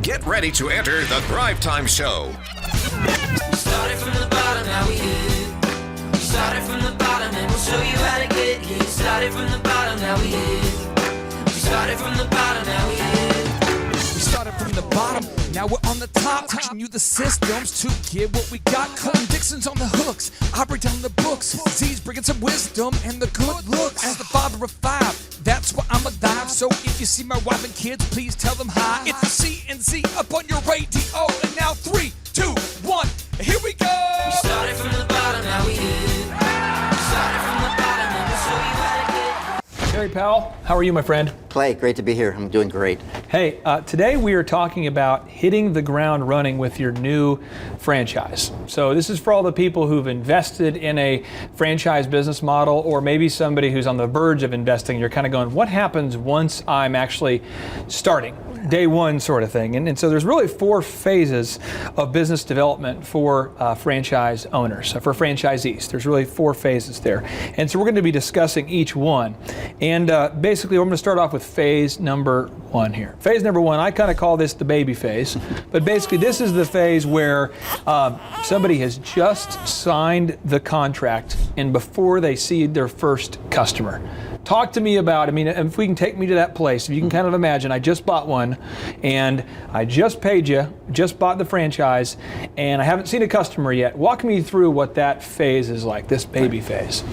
Get ready to enter the Thrivetime Show. We started from the bottom, now we here. We started from the bottom and we'll show you how to get here. Started from the bottom, now we here. We started from the bottom, now we here. We started from the bottom, now we're on the top. Teaching you the systems to get what we got. Colton Dixon's on the hooks, I break down the books. Z's bringing some wisdom and the good looks. As the father of five, that's why I'm a dive. So if you see my wife and kids, please tell them hi. It's the CNC up on your radio. And now 3, 2, 1, here we go. We started from the bottom, now we here. We started from the bottom and we'll show you how to get. Terry Powell, how are you, my friend? Clay, great to be here. I'm doing great. Hey, today we are talking about hitting the ground running with your new franchise. So this is for all the people who've invested in a franchise business model, or maybe somebody who's on the verge of investing. You're kind of going, what happens once I'm actually starting? Day one sort of thing. And so there's really 4 phases of business development for franchise owners, for franchisees. There's really 4 phases there. And so we're going to be discussing each one. And basically, we're going to start off with phase number 1 here. Phase number 1, I kind of call this the baby phase. But basically, this is the phase where somebody has just signed the contract and before they see their first customer. Talk to me about, if we can take me to that place, if you can kind of imagine, I just bought one and I just paid you, just bought the franchise, and I haven't seen a customer yet. Walk me through what that phase is like, this baby phase.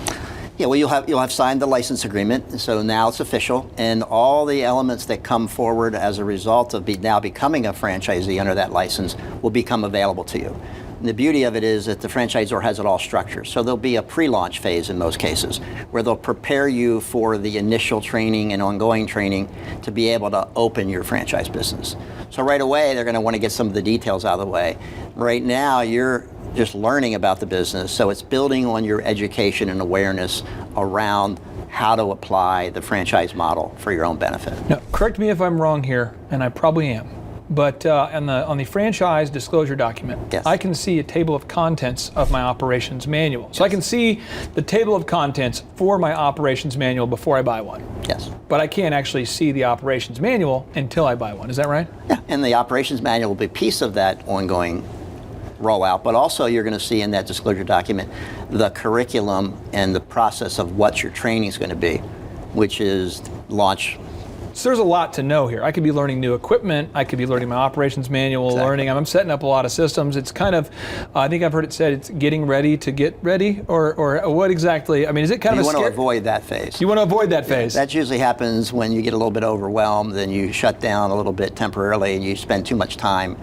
Yeah, well, you'll have signed the license agreement, so now it's official, and all the elements that come forward as a result of now becoming a franchisee under that license will become available to you. And the beauty of it is that the franchisor has it all structured. So there'll be a pre-launch phase in most cases where they'll prepare you for the initial training and ongoing training to be able to open your franchise business. So right away, they're going to want to get some of the details out of the way. Right now, you're just learning about the business, so it's building on your education and awareness around how to apply the franchise model for your own benefit. Now, correct me if I'm wrong here, and I probably am. But on the franchise disclosure document, yes, I can see a table of contents of my operations manual. So I can see the table of contents for my operations manual before I buy one. Yes. But I can't actually see the operations manual until I buy one. Is that right? Yeah, and the operations manual will be a piece of that ongoing rollout, but also you're going to see in that disclosure document the curriculum and the process of what your training is going to be, which is launch. So there's a lot to know here. I could be learning new equipment. I could be learning my operations manual, Exactly. I'm setting up a lot of systems. It's kind of, I think I've heard it said, it's getting ready to get ready, or what exactly? Is it kind of You want to avoid that phase. You want to avoid that phase. That usually happens when you get a little bit overwhelmed and you shut down a little bit temporarily and you spend too much time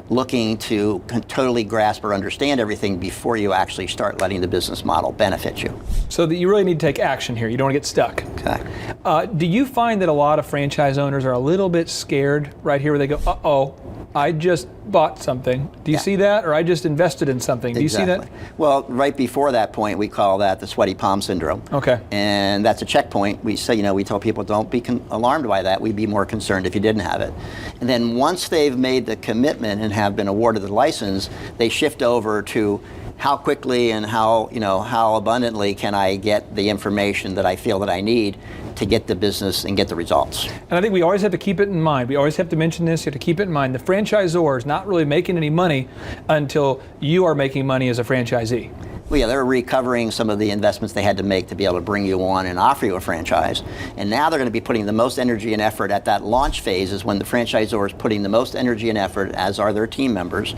looking to totally grasp or understand everything before you actually start letting the business model benefit you. So that you really need to take action here. You don't want to get stuck. Okay. Do you find that a lot of franchise owners are a little bit scared right here where they go, uh-oh, I just bought something. Do you see that? Or I just invested in something. Do you see that? Well, right before that point, we call that the sweaty palm syndrome. Okay. And that's a checkpoint. We say, we tell people don't be alarmed by that. We'd be more concerned if you didn't have it. And then once they've made the commitment and have been awarded the license, they shift over to how quickly and how abundantly can I get the information that I feel that I need to get the business and get the results. And I think we always have to keep it in mind. We always have to mention this. You have to keep it in mind. The franchisor is not really making any money until you are making money as a franchisee. Well, yeah, they're recovering some of the investments they had to make to be able to bring you on and offer you a franchise. And now they're going to be putting the most energy and effort at that launch phase is when the franchisor is putting the most energy and effort, as are their team members,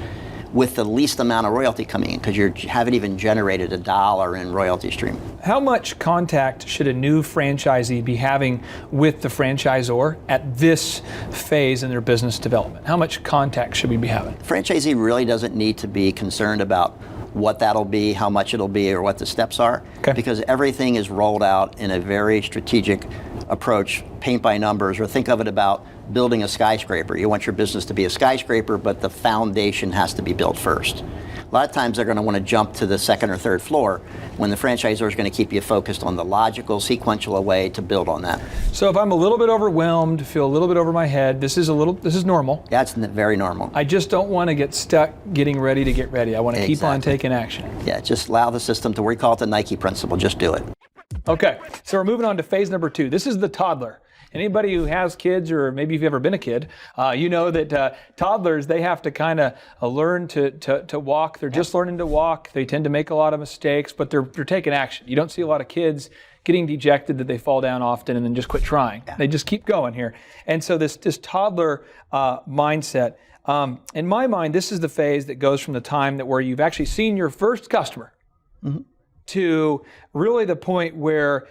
with the least amount of royalty coming in because you haven't even generated $1 in royalty stream. How much contact should a new franchisee be having with the franchisor at this phase in their business development? How much contact should we be having? Franchisee really doesn't need to be concerned about what that'll be, how much it'll be, or what the steps are, because everything is rolled out in a very strategic approach, paint by numbers, or think of it about building a skyscraper. You want your business to be a skyscraper, but the foundation has to be built first. A lot of times they're going to want to jump to the second or third floor when the franchisor is going to keep you focused on the logical, sequential way to build on that. So if I'm a little bit overwhelmed, feel a little bit over my head, this is normal. That's very normal. I just don't want to get stuck getting ready to get ready. I want to keep on taking action. Yeah, just allow the system to, we call it the Nike principle, just do it. Okay, so we're moving on to phase number 2. This is the toddler. Anybody who has kids, or maybe if you've ever been a kid, you know that toddlers, they have to kind of learn to walk. They're just learning to walk. They tend to make a lot of mistakes, but they're taking action. You don't see a lot of kids getting dejected that they fall down often and then just quit trying. Yeah. They just keep going here. And so this toddler mindset, in my mind, this is the phase that goes from the time that where you've actually seen your first customer to really the point where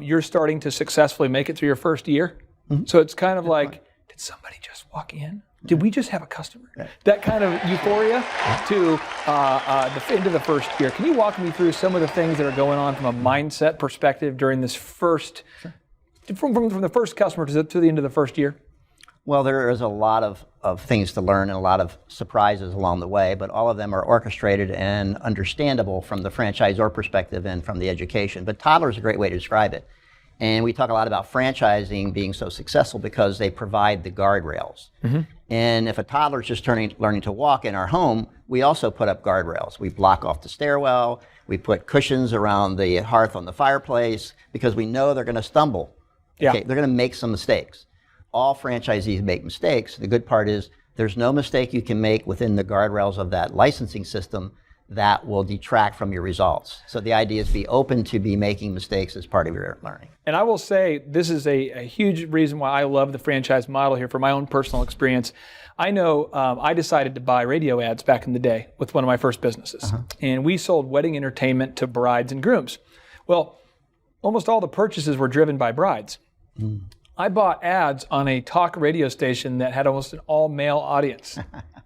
you're starting to successfully make it through your first year. So it's kind of like, did somebody just walk in? Did we just have a customer? Right. That kind of euphoria to the end of the first year. Can you walk me through some of the things that are going on from a mindset perspective during this first, from the first customer to the end of the first year? Well, there is a lot of things to learn and a lot of surprises along the way, but all of them are orchestrated and understandable from the franchisor perspective and from the education. But toddler is a great way to describe it. And we talk a lot about franchising being so successful because they provide the guardrails. And if a toddler is just learning to walk in our home, we also put up guardrails. We block off the stairwell. We put cushions around the hearth on the fireplace because we know they're going to stumble. Yeah. Okay, they're going to make some mistakes. All franchisees make mistakes. The good part is there's no mistake you can make within the guardrails of that licensing system that will detract from your results. So the idea is be open to be making mistakes as part of your learning. And I will say this is a huge reason why I love the franchise model here. From my own personal experience, I know I decided to buy radio ads back in the day with one of my first businesses. And we sold wedding entertainment to brides and grooms. Well, almost all the purchases were driven by brides. I bought ads on a talk radio station that had almost an all-male audience,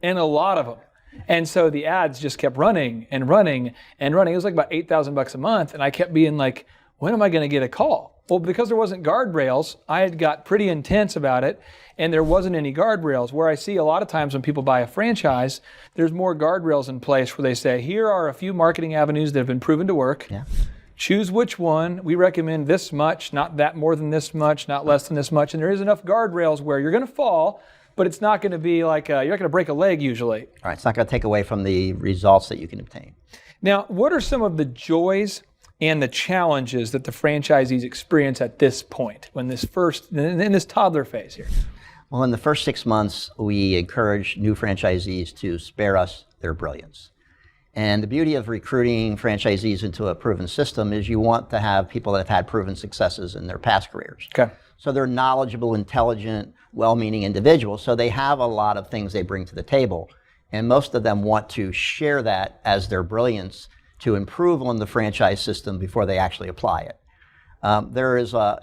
and a lot of them. And so the ads just kept running and running and running. It was like about $8,000 a month, and I kept being like, when am I going to get a call? Well, because there wasn't guardrails, I had got pretty intense about it, and there wasn't any guardrails. Where I see a lot of times when people buy a franchise, there's more guardrails in place where they say, here are a few marketing avenues that have been proven to work. Yeah. Choose which one. We recommend this much, not that more than this much, not less than this much. And there is enough guardrails where you're going to fall, but it's not going to be like, you're not going to break a leg usually. All right, it's not going to take away from the results that you can obtain. Now, what are some of the joys and the challenges that the franchisees experience at this point, when this first, in this toddler phase here? Well, in the first 6 months, we encourage new franchisees to spare us their brilliance. And the beauty of recruiting franchisees into a proven system is you want to have people that have had proven successes in their past careers. Okay. So they're knowledgeable, intelligent, well-meaning individuals. So they have a lot of things they bring to the table. And most of them want to share that as their brilliance to improve on the franchise system before they actually apply it. There is a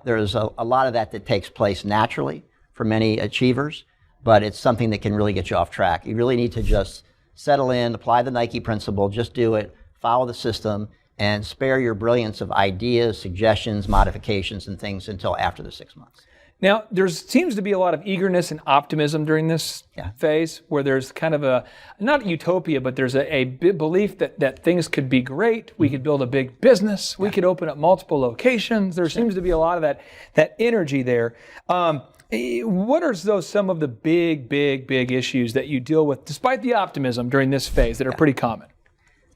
lot of that takes place naturally for many achievers, but it's something that can really get you off track. You really need to just settle in, apply the Nike principle, just do it, follow the system, and spare your brilliance of ideas, suggestions, modifications, and things until after the 6 months. Now, there seems to be a lot of eagerness and optimism during this phase, where there's kind of a, not utopia, but there's a belief that things could be great. We could build a big business. We could open up multiple locations. There seems to be a lot of that energy there. What are some of the big issues that you deal with, despite the optimism during this phase, that are pretty common?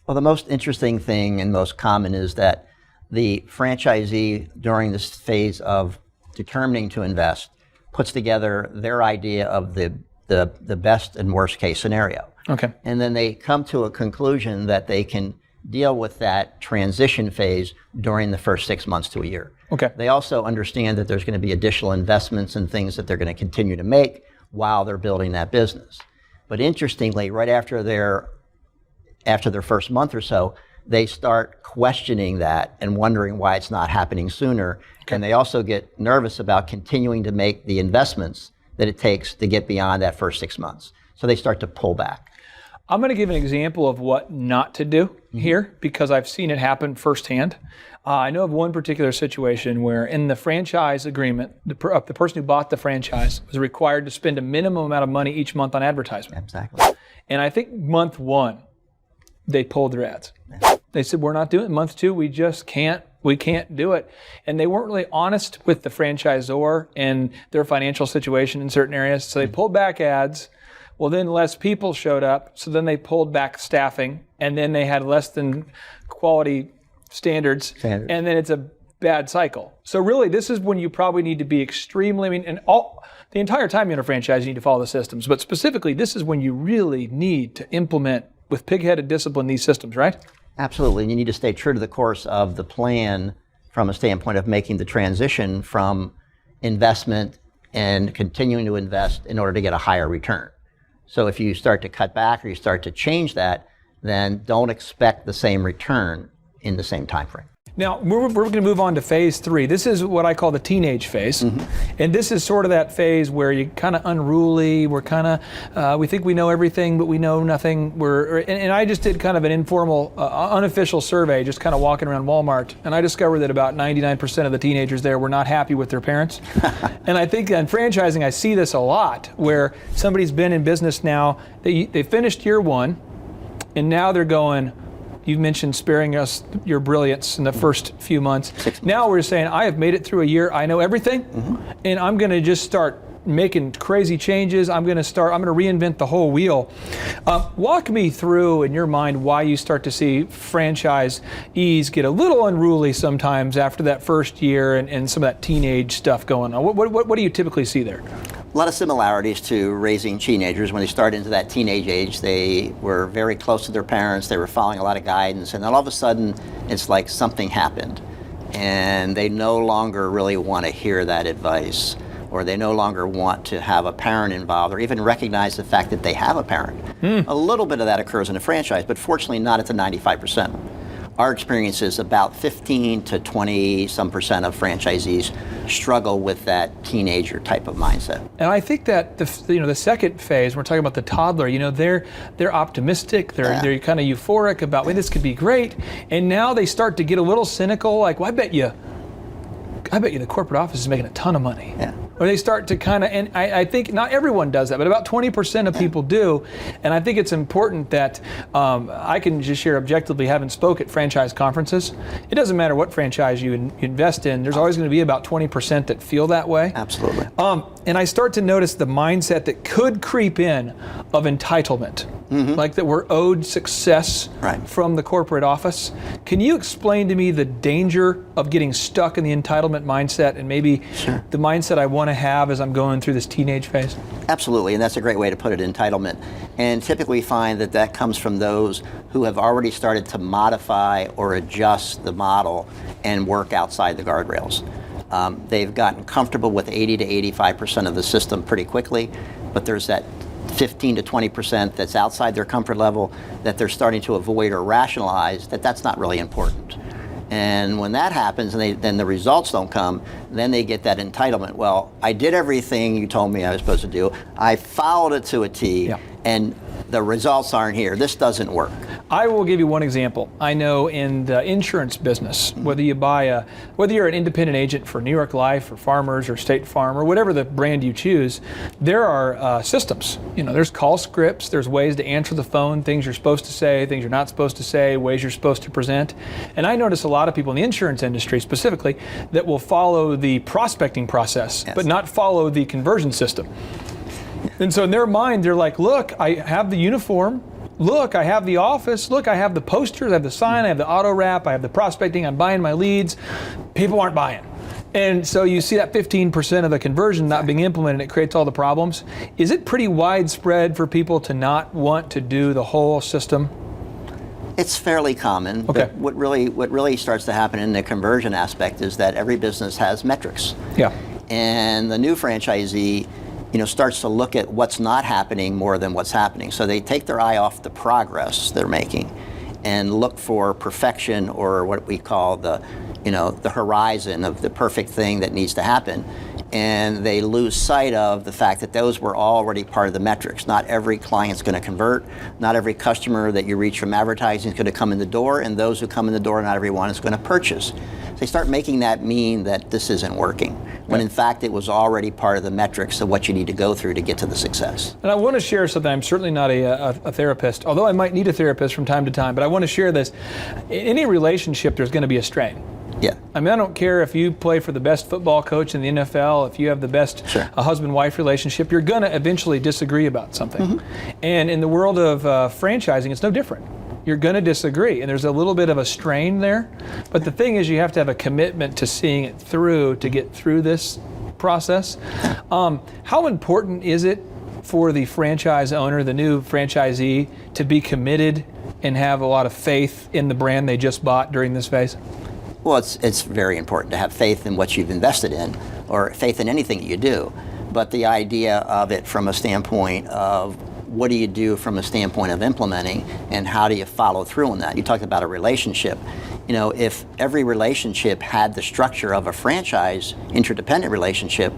Well, the most interesting thing and most common is that the franchisee during this phase of determining to invest puts together their idea of the best and worst case scenario. Okay. And then they come to a conclusion that they can deal with that transition phase during the first 6 months to a year. Okay. They also understand that there's going to be additional investments and things that they're going to continue to make while they're building that business. But interestingly, right after their first month or so, they start questioning that and wondering why it's not happening sooner. Okay. And they also get nervous about continuing to make the investments that it takes to get beyond that first 6 months. So they start to pull back. I'm going to give an example of what not to do here, because I've seen it happen firsthand. I know of one particular situation where in the franchise agreement, the person who bought the franchise was required to spend a minimum amount of money each month on advertisement. Exactly. And I think month 1, they pulled their ads. They said, we're not doing it. Month 2, we just can't do it. And they weren't really honest with the franchisor and their financial situation in certain areas. So they pulled back ads. Well, then less people showed up. So then they pulled back staffing, and then they had less than quality standards. And then it's a bad cycle. So really, this is when you probably need to be extremely, the entire time you're in a franchise, you need to follow the systems. But specifically, this is when you really need to implement with pig-headed discipline these systems, right? Absolutely, and you need to stay true to the course of the plan from a standpoint of making the transition from investment and continuing to invest in order to get a higher return. So if you start to cut back or you start to change that, then don't expect the same return in the same time frame. Now, we're going to move on to phase 3. This is what I call the teenage phase. And this is sort of that phase where you're kind of unruly, we're kind of, we think we know everything, but we know nothing. And I just did kind of an informal, unofficial survey, just kind of walking around Walmart, and I discovered that about 99% of the teenagers there were not happy with their parents. And I think in franchising, I see this a lot, where somebody's been in business now, they finished year 1, and now they're going, you've mentioned sparing us your brilliance in the first few months. 6 months. Now we're saying, I have made it through a year, I know everything, and I'm going to just start making crazy changes. I'm going to reinvent the whole wheel. Walk me through, in your mind, why you start to see franchisees get a little unruly sometimes after that first year and some of that teenage stuff going on. What do you typically see there? A lot of similarities to raising teenagers. When they start into that teenage age, they were very close to their parents, they were following a lot of guidance, and then all of a sudden, it's like something happened. And they no longer really want to hear that advice, or they no longer want to have a parent involved, or even recognize the fact that they have a parent. A little bit of that occurs in a franchise, but fortunately not at the 95%. Our experience is about 15 to 20% of franchisees struggle with that teenager type of mindset. And I think that the second phase, we're talking about the toddler, they're optimistic, they're kind of euphoric about, well, this could be great, and now they start to get a little cynical, like, well, I bet you the corporate office is making a ton of money. Yeah. Or they start to kind of, and I think not everyone does that, but about 20% of people do. And I think it's important that I can just share objectively, having spoke at franchise conferences, it doesn't matter what franchise you invest in, there's always going to be about 20% that feel that way. Absolutely. And I start to notice the mindset that could creep in of entitlement. Like that we're owed success from the corporate office. Can you explain to me the danger of getting stuck in the entitlement mindset, and maybe the mindset I want to have as I'm going through this teenage phase? Absolutely, and that's a great way to put it, entitlement. And typically find that comes from those who have already started to modify or adjust the model and work outside the guardrails. They've gotten comfortable with 80 to 85% of the system pretty quickly, but there's that 15 to 20% that's outside their comfort level that they're starting to avoid or rationalize that's not really important. And when that happens and then the results don't come, then they get that entitlement. Well, I did everything you told me I was supposed to do. I followed it to a T, and the results aren't here. This doesn't work. I will give you one example. I know in the insurance business, whether you're an independent agent for New York Life or Farmers or State Farm or whatever the brand you choose, there are systems. There's call scripts, there's ways to answer the phone, things you're supposed to say, things you're not supposed to say, ways you're supposed to present. And I notice a lot of people in the insurance industry specifically that will follow the prospecting process, but not follow the conversion system. And so in their mind, they're like, look, I have the uniform. Look, I have the office. Look, I have the posters, I have the sign, I have the auto wrap, I have the prospecting, I'm buying my leads. People aren't buying. And so you see that 15% of the conversion not being implemented, it creates all the problems. Is it pretty widespread for people to not want to do the whole system? It's fairly common, but what really starts to happen in the conversion aspect is that every business has metrics. Yeah. And the new franchisee starts to look at what's not happening more than what's happening. So they take their eye off the progress they're making and look for perfection, or what we call the horizon of the perfect thing that needs to happen. And they lose sight of the fact that those were already part of the metrics. Not every client's going to convert. Not every customer that you reach from advertising is going to come in the door, and those who come in the door, not everyone is going to purchase. They start making that mean that this isn't working, when in fact it was already part of the metrics of what you need to go through to get to the success. And I want to share something. I'm certainly not a therapist, although I might need a therapist from time to time, but I want to share this. In any relationship, there's going to be a strain. Yeah. I mean, I don't care if you play for the best football coach in the NFL, if you have the best husband-wife relationship, you're going to eventually disagree about something. And in the world of franchising, it's no different. you're going to disagree, and there's a little bit of a strain there. But the thing is, you have to have a commitment to seeing it through to get through this process. How important is it for the franchise owner, the new franchisee, to be committed and have a lot of faith in the brand they just bought during this phase? Well, it's very important to have faith in what you've invested in, or faith in anything that you do. But the idea of it from a standpoint of what do you do from a standpoint of implementing, and how do you follow through on that? You talked about a relationship. You know, if every relationship had the structure of a franchise interdependent relationship,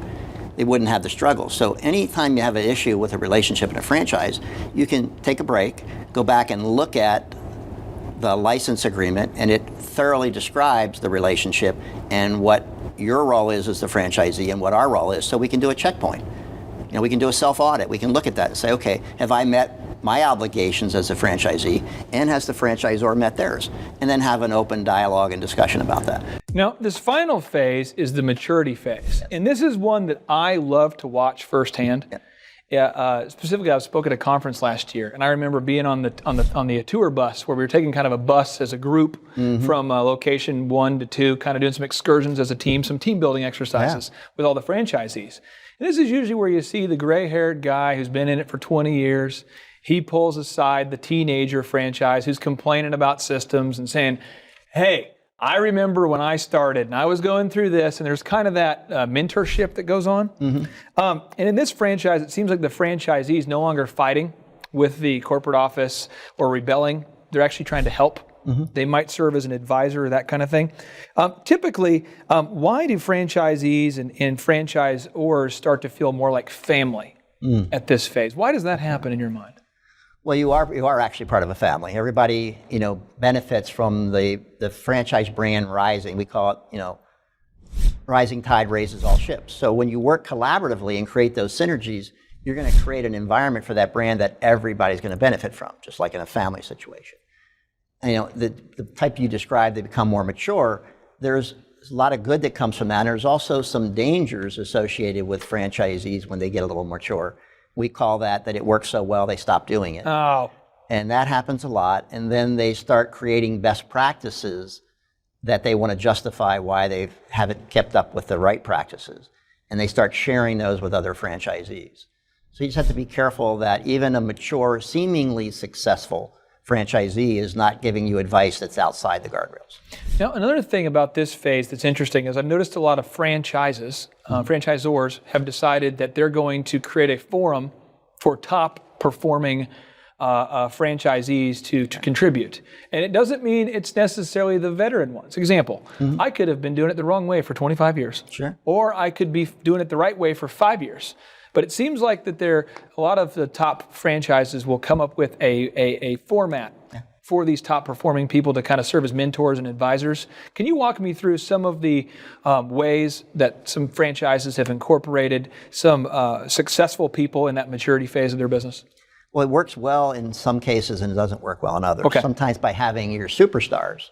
they wouldn't have the struggle. So anytime you have an issue with a relationship in a franchise, you can take a break, go back and look at the license agreement, and it thoroughly describes the relationship and what your role is as the franchisee and what our role is, so we can do a checkpoint. You know, we can do a self-audit. We can look at that and say, okay, have I met my obligations as a franchisee, and has the franchisor met theirs? And then have an open dialogue and discussion about that. Now, this final phase is the maturity phase. And this is one that I love to watch firsthand. Specifically, I spoke at a conference last year, and I remember being on the tour bus where we were taking kind of a bus as a group from location 1 to 2, kind of doing some excursions as a team, some team building exercises with all the franchisees. And this is usually where you see the gray-haired guy who's been in it for 20 years. He pulls aside the teenager franchise who's complaining about systems and saying, hey, I remember when I started and I was going through this, and there's kind of that mentorship that goes on. And in this franchise, it seems like the franchisee is no longer fighting with the corporate office or rebelling. They're actually trying to help. They might serve as an advisor or that kind of thing. Typically, why do franchisees and franchisors start to feel more like family at this phase? Why does that happen in your mind? Well, you are actually part of a family. Everybody, you know, benefits from the franchise brand rising. We call it, you know, rising tide raises all ships. So when you work collaboratively and create those synergies, you're going to create an environment for that brand that everybody's going to benefit from, just like in a family situation. And, you know, the type you described, they become more mature. There's a lot of good that comes from that. And there's also some dangers associated with franchisees when they get a little mature. We call that it works so well they stop doing it. Oh. And that happens a lot. And then they start creating best practices that they want to justify why they haven't kept up with the right practices. And they start sharing those with other franchisees. So you just have to be careful that even a mature, seemingly successful franchisee is not giving you advice that's outside the guardrails. Now, another thing about this phase that's interesting is I've noticed a lot of franchises, franchisors have decided that they're going to create a forum for top performing franchisees to contribute. And it doesn't mean it's necessarily the veteran ones. Example, I could have been doing it the wrong way for 25 years. Sure. Or I could be doing it the right way for 5 years. But it seems like that a lot of the top franchises will come up with a format for these top performing people to kind of serve as mentors and advisors. Can you walk me through some of the ways that some franchises have incorporated some successful people in that maturity phase of their business? Well, it works well in some cases and it doesn't work well in others. Okay. Sometimes by having your superstars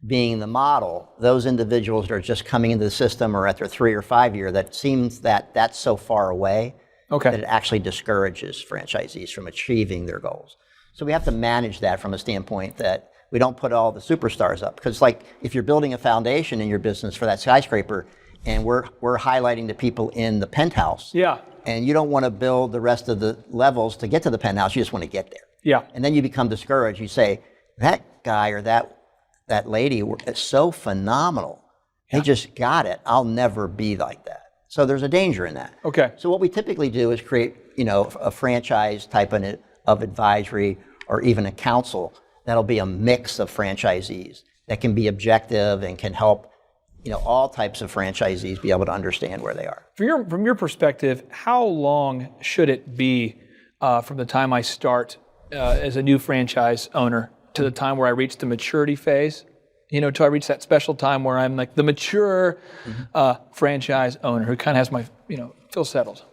being the model, those individuals that are just coming into the system or at their 3 or 5 year, that seems that that's so far away that it actually discourages franchisees from achieving their goals. So we have to manage that from a standpoint that we don't put all the superstars up. Because like if you're building a foundation in your business for that skyscraper and we're highlighting the people in the penthouse, and you don't want to build the rest of the levels to get to the penthouse, you just want to get there. And then you become discouraged. You say, that guy or that lady is so phenomenal. They just got it. I'll never be like that. So there's a danger in that. So what we typically do is create, you know, a franchise type of advisory or even a council that'll be a mix of franchisees that can be objective and can help, you know, all types of franchisees be able to understand where they are. From your perspective, how long should it be from the time I start as a new franchise owner to the time where I reach the maturity phase? You know, till I reach that special time where I'm like the mature franchise owner who kind of has my, you know, feel settled.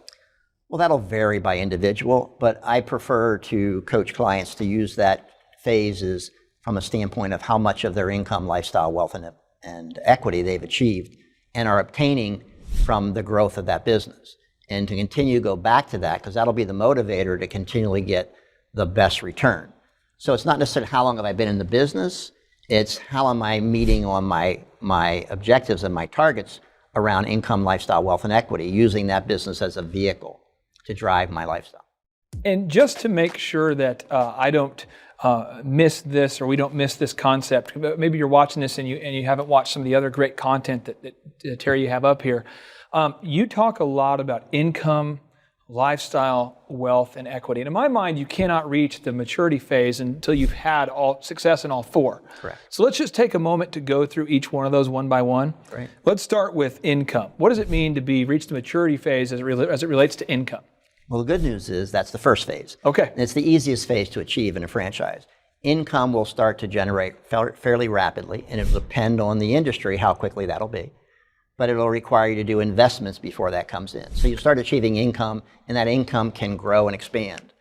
Well, that'll vary by individual, but I prefer to coach clients to use that phases from a standpoint of how much of their income, lifestyle, wealth, and equity they've achieved and are obtaining from the growth of that business. And to continue to go back to that, because that'll be the motivator to continually get the best return. So it's not necessarily how long have I been in the business, it's how am I meeting on my objectives and my targets around income, lifestyle, wealth, and equity, using that business as a vehicle to drive my lifestyle. And just to make sure that I don't miss this, or we don't miss this concept, maybe you're watching this and you haven't watched some of the other great content that Terry, you have up here. You talk a lot about income, lifestyle, wealth, and equity. And in my mind, you cannot reach the maturity phase until you've had all success in all four. Correct. So let's just take a moment to go through each one of those one by one. Great. Let's start with income. What does it mean to reach the maturity phase as it relates to income? Well, the good news is that's the first phase. Okay. And it's the easiest phase to achieve in a franchise. Income will start to generate fairly rapidly, and it will depend on the industry how quickly that'll be. But it'll require you to do investments before that comes in. So you start achieving income, and that income can grow and expand.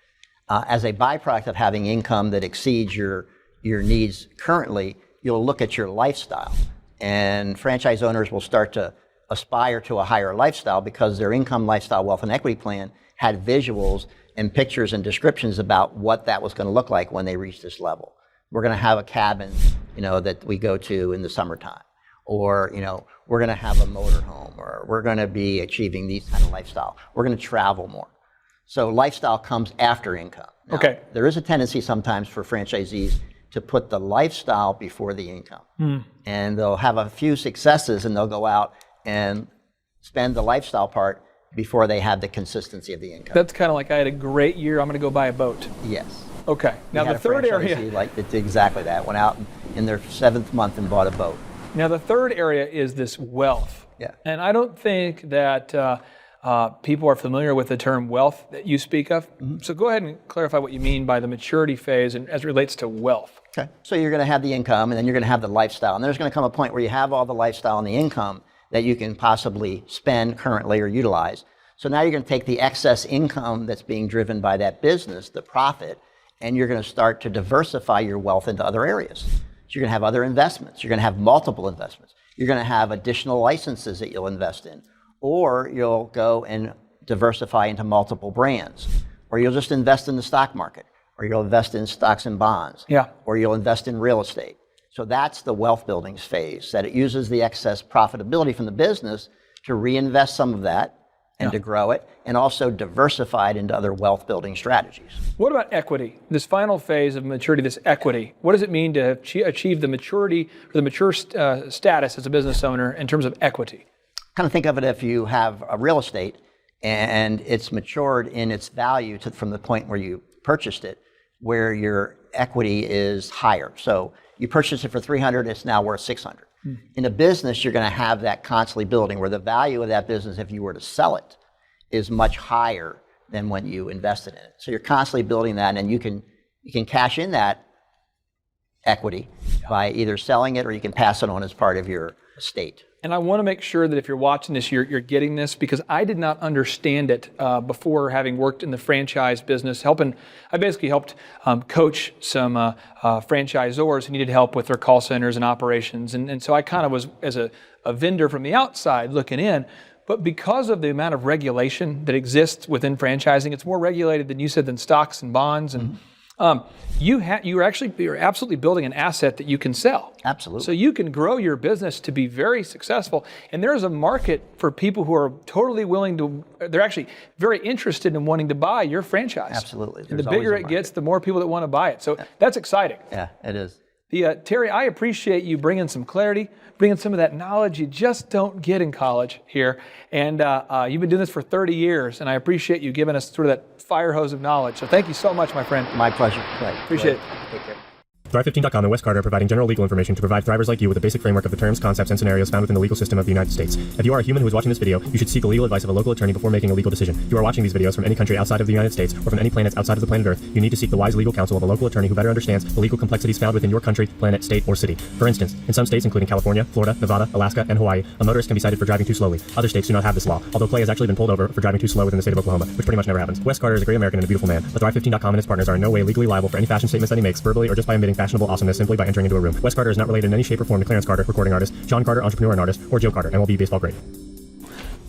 As a byproduct of having income that exceeds your needs currently, you'll look at your lifestyle. And franchise owners will start to aspire to a higher lifestyle because their income, lifestyle, wealth, and equity plan had visuals and pictures and descriptions about what that was going to look like when they reach this level. We're going to have a cabin, that we go to in the summertime. Or, we're going to have a motorhome, or we're going to be achieving these kind of lifestyle. We're going to travel more. So lifestyle comes after income. Now, okay. There is a tendency sometimes for franchisees to put the lifestyle before the income. And they'll have a few successes and they'll go out and spend the lifestyle part before they have the consistency of the income. That's kind of like, I had a great year, I'm going to go buy a boat. Yes. Okay. Now the third area. Like it's exactly that. Went out in their 7th month and bought a boat. Now the third area is this wealth. Yeah. And I don't think that people are familiar with the term wealth that you speak of. So go ahead and clarify what you mean by the maturity phase and as it relates to wealth. Okay. So you're going to have the income, and then you're going to have the lifestyle. And there's going to come a point where you have all the lifestyle and the income that you can possibly spend currently or utilize. So now you're going to take the excess income that's being driven by that business, the profit, and you're going to start to diversify your wealth into other areas. So you're going to have other investments. You're going to have multiple investments. You're going to have additional licenses that you'll invest in. Or you'll go and diversify into multiple brands. Or you'll just invest in the stock market. Or you'll invest in stocks and bonds. Yeah. Or you'll invest in real estate. So that's the wealth building phase, that it uses the excess profitability from the business to reinvest some of that and to grow it, and also diversify it into other wealth building strategies. What about equity? This final phase of maturity, this equity, what does it mean to achieve the maturity or the mature status as a business owner in terms of equity? Kind of think of it if you have a real estate and it's matured in its value from the point where you purchased it, where your equity is higher. So you purchased it for $300, it's now worth $600. In a business, you're going to have that constantly building, where the value of that business, if you were to sell it, is much higher than when you invested in it. So you're constantly building that, and you can cash in that equity by either selling it, or you can pass it on as part of your estate. And I want to make sure that if you're watching this, you're getting this, because I did not understand it before having worked in the franchise business. I basically helped coach some franchisors who needed help with their call centers and operations. And so I kind of was, as a vendor from the outside looking in, but because of the amount of regulation that exists within franchising, it's more regulated than you said than stocks and bonds. And you're absolutely building an asset that you can sell. Absolutely. So you can grow your business to be very successful. And there's a market for people who are totally willing to, they're actually very interested in wanting to buy your franchise. Absolutely. And the bigger it gets, the more people that want to buy it. So that's exciting. Yeah, it is. Terry, I appreciate you bringing some clarity, bringing some of that knowledge you just don't get in college here. And you've been doing this for 30 years, and I appreciate you giving us sort of that fire hose of knowledge. So thank you so much, my friend. My pleasure. Appreciate it. Take care. Thrive15.com and Wes Carter are providing general legal information to provide thrivers like you with a basic framework of the terms, concepts, and scenarios found within the legal system of the United States. If you are a human who is watching this video, you should seek the legal advice of a local attorney before making a legal decision. If you are watching these videos from any country outside of the United States or from any planets outside of the planet Earth, you need to seek the wise legal counsel of a local attorney who better understands the legal complexities found within your country, planet, state, or city. For instance, in some states, including California, Florida, Nevada, Alaska, and Hawaii, a motorist can be cited for driving too slowly. Other states do not have this law, although Clay has actually been pulled over for driving too slow within the state of Oklahoma, which pretty much never happens. Wes Carter is a great American and a beautiful man, but Thrive15.com and its partners are in no way legally liable for any fashion statements that he makes, verbally or just by emitting fashionable awesomeness simply by entering into a room. Wes Carter is not related in any shape or form to Clarence Carter, recording artist, John Carter, entrepreneur and artist, or Joe Carter, MLB baseball great.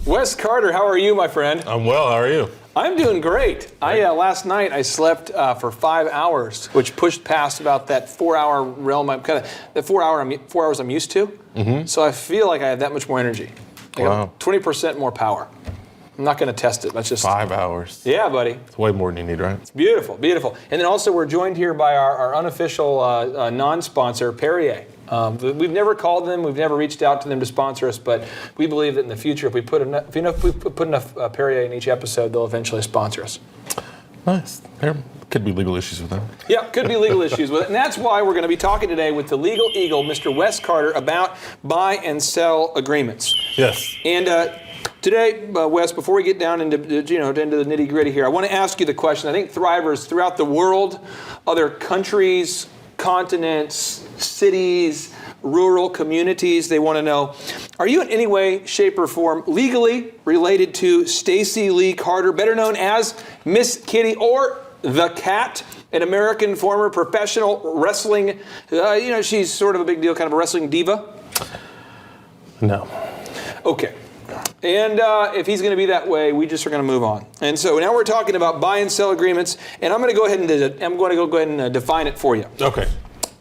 Wes Carter, how are you, my friend? I'm well. How are you? I'm doing great. Last night I slept for 5 hours, which pushed past about that 4-hour realm. I'm kind of the 4 hours I'm used to. Mm-hmm. So I feel like I have that much more energy. I got 20% more power. I'm not going to test it. That's just 5 hours. Yeah, buddy. It's way more than you need, right? It's beautiful, beautiful. And then also we're joined here by our unofficial non-sponsor, Perrier. We've never called them, we've never reached out to them to sponsor us, but we believe that in the future, if we put enough Perrier in each episode, they'll eventually sponsor us. Nice. There could be legal issues with that. Yeah, could be legal issues with it. And that's why we're going to be talking today with the legal eagle, Mr. Wes Carter, about buy and sell agreements. Yes. And today, Wes, before we get down into the nitty gritty here, I want to ask you the question. I think thrivers throughout the world, other countries, continents, cities, rural communities, they want to know, are you in any way, shape, or form legally related to Stacey Lee Carter, better known as Miss Kitty or the Cat, an American former professional wrestling, she's sort of a big deal, kind of a wrestling diva? No. Okay. And if he's going to be that way, we just are going to move on. And so now we're talking about buy and sell agreements, and I'm going to go ahead and define it for you. Okay.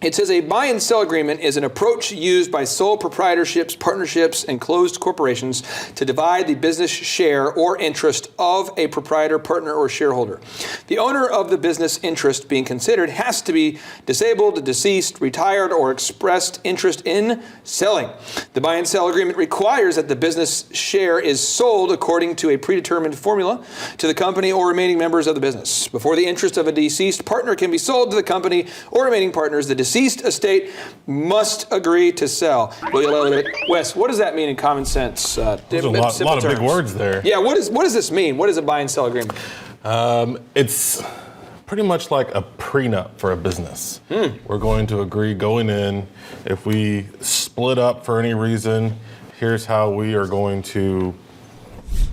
It says a buy and sell agreement is an approach used by sole proprietorships, partnerships, and closed corporations to divide the business share or interest of a proprietor, partner, or shareholder. The owner of the business interest being considered has to be disabled, deceased, retired, or expressed interest in selling. The buy and sell agreement requires that the business share is sold according to a predetermined formula to the company or remaining members of the business. Before the interest of a deceased partner can be sold to the company or remaining partners, the deceased estate must agree to sell. Wes, what does that mean in common sense? There's a lot of big words there. Yeah, what does this mean? What is a buy and sell agreement? It's pretty much like a prenup for a business. We're going to agree going in, if we split up for any reason, here's how we are going to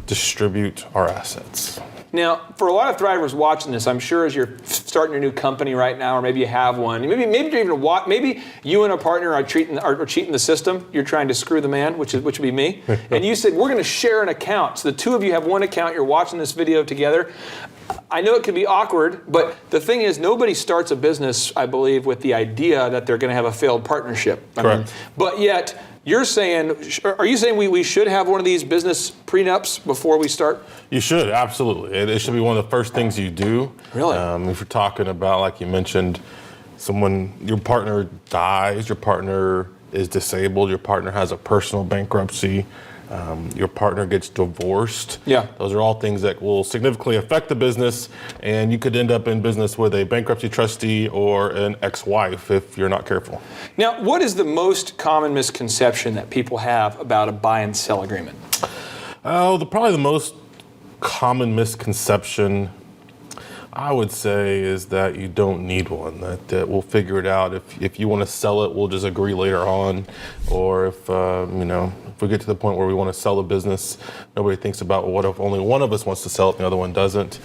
distribute our assets. Now, for a lot of thrivers watching this, I'm sure as you're starting your new company right now, or maybe you have one, maybe you and a partner are cheating the system. You're trying to screw the man, which would be me. And you said we're going to share an account. So the two of you have one account. You're watching this video together. I know it can be awkward, but the thing is, nobody starts a business, I believe, with the idea that they're going to have a failed partnership. Correct. But yet, are you saying we should have one of these business prenups before we start? You should, absolutely. It should be one of the first things you do. Really? If you're talking about, like you mentioned, your partner dies, your partner is disabled, your partner has a personal bankruptcy, your partner gets divorced. Yeah. Those are all things that will significantly affect the business, and you could end up in business with a bankruptcy trustee or an ex-wife if you're not careful. Now, what is the most common misconception that people have about a buy and sell agreement? Probably the most common misconception, I would say, is that you don't need one, that we'll figure it out. If you want to sell it, we'll just agree later on. Or if we get to the point where we want to sell the business, nobody thinks about, what if only one of us wants to sell it and the other one doesn't?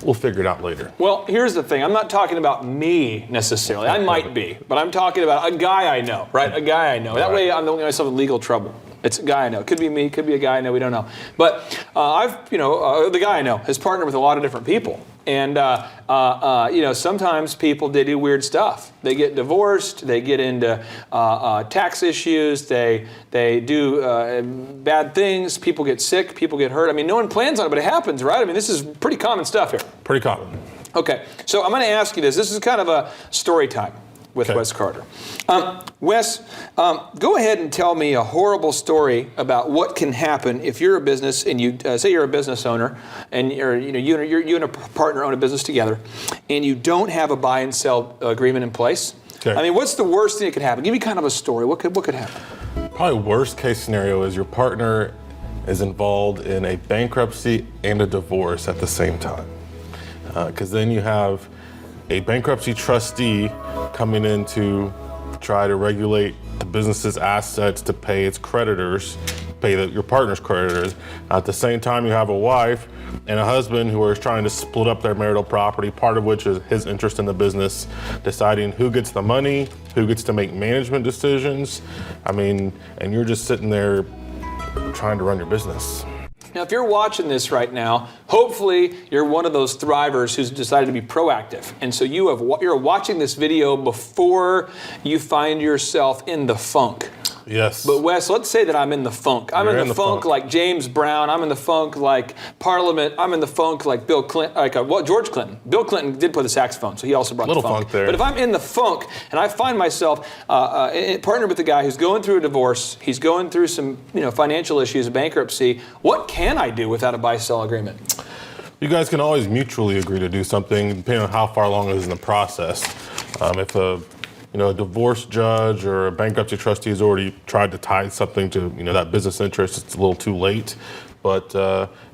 We'll figure it out later. Well, here's the thing. I'm not talking about me necessarily. I might be, but I'm talking about a guy I know, right? A guy I know. That way I'm not getting myself in legal trouble. It's a guy I know. It could be me, could be a guy I know, we don't know. But the guy I know has partnered with a lot of different people. And, sometimes people, they do weird stuff. They get divorced, they get into tax issues, they do bad things, people get sick, people get hurt. I mean, no one plans on it, but it happens, right? I mean, this is pretty common stuff here. Pretty common. Okay, so I'm going to ask you this. This is kind of a story time with Wes Carter. Wes, go ahead and tell me a horrible story about what can happen if you're a business and you say you're a business owner and you and a partner own a business together and you don't have a buy and sell agreement in place. Okay. I mean, what's the worst thing that could happen? Give me kind of a story. What could happen? Probably worst case scenario is your partner is involved in a bankruptcy and a divorce at the same time. Because then you have a bankruptcy trustee coming in to try to regulate the business's assets to pay its creditors, your partner's creditors. At the same time, you have a wife and a husband who are trying to split up their marital property, part of which is his interest in the business, deciding who gets the money, who gets to make management decisions. I mean, and you're just sitting there trying to run your business. Now, if you're watching this right now, hopefully you're one of those thrivers who's decided to be proactive. And so you're watching this video before you find yourself in the funk. Yes. But Wes, let's say that I'm in the funk. I'm in the funk like James Brown. I'm in the funk like Parliament. I'm in the funk like Bill Clinton, George Clinton. Bill Clinton did play the saxophone, so he also brought Little the funk. funk there. But if I'm in the funk and I find myself partnered with a guy who's going through a divorce, he's going through some financial issues, bankruptcy, what can I do without a buy-sell agreement? You guys can always mutually agree to do something, depending on how far along it is in the process. If a divorce judge or a bankruptcy trustee has already tried to tie something to that business interest, it's a little too late. But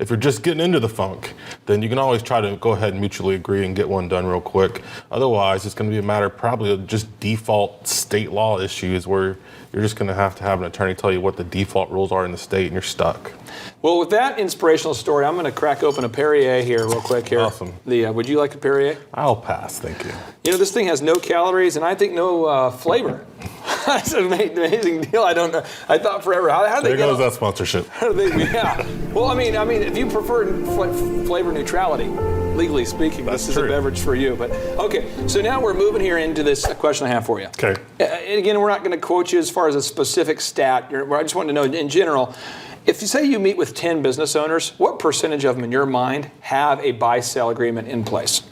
if you're just getting into the funk, then you can always try to go ahead and mutually agree and get one done real quick. Otherwise, it's going to be a matter probably of just default state law issues where you're just going to have an attorney tell you what the default rules are in the state, and you're stuck. Well, with that inspirational story, I'm going to crack open a Perrier here real quick here. Awesome. Would you like a Perrier? I'll pass, thank you. This thing has no calories and I think no flavor. That's an amazing deal. I don't know. I thought forever. How do they There goes that sponsorship. How do they? Yeah. Well, I mean, if you prefer flavor neutrality, legally speaking, That's this is true. a beverage for you. But okay, so now we're moving here into this question I have for you. Okay. And again, we're not going to quote you as far as a specific stat. I just want to know in general. If you say you meet with 10 business owners, what percentage of them in your mind have a buy-sell agreement in place?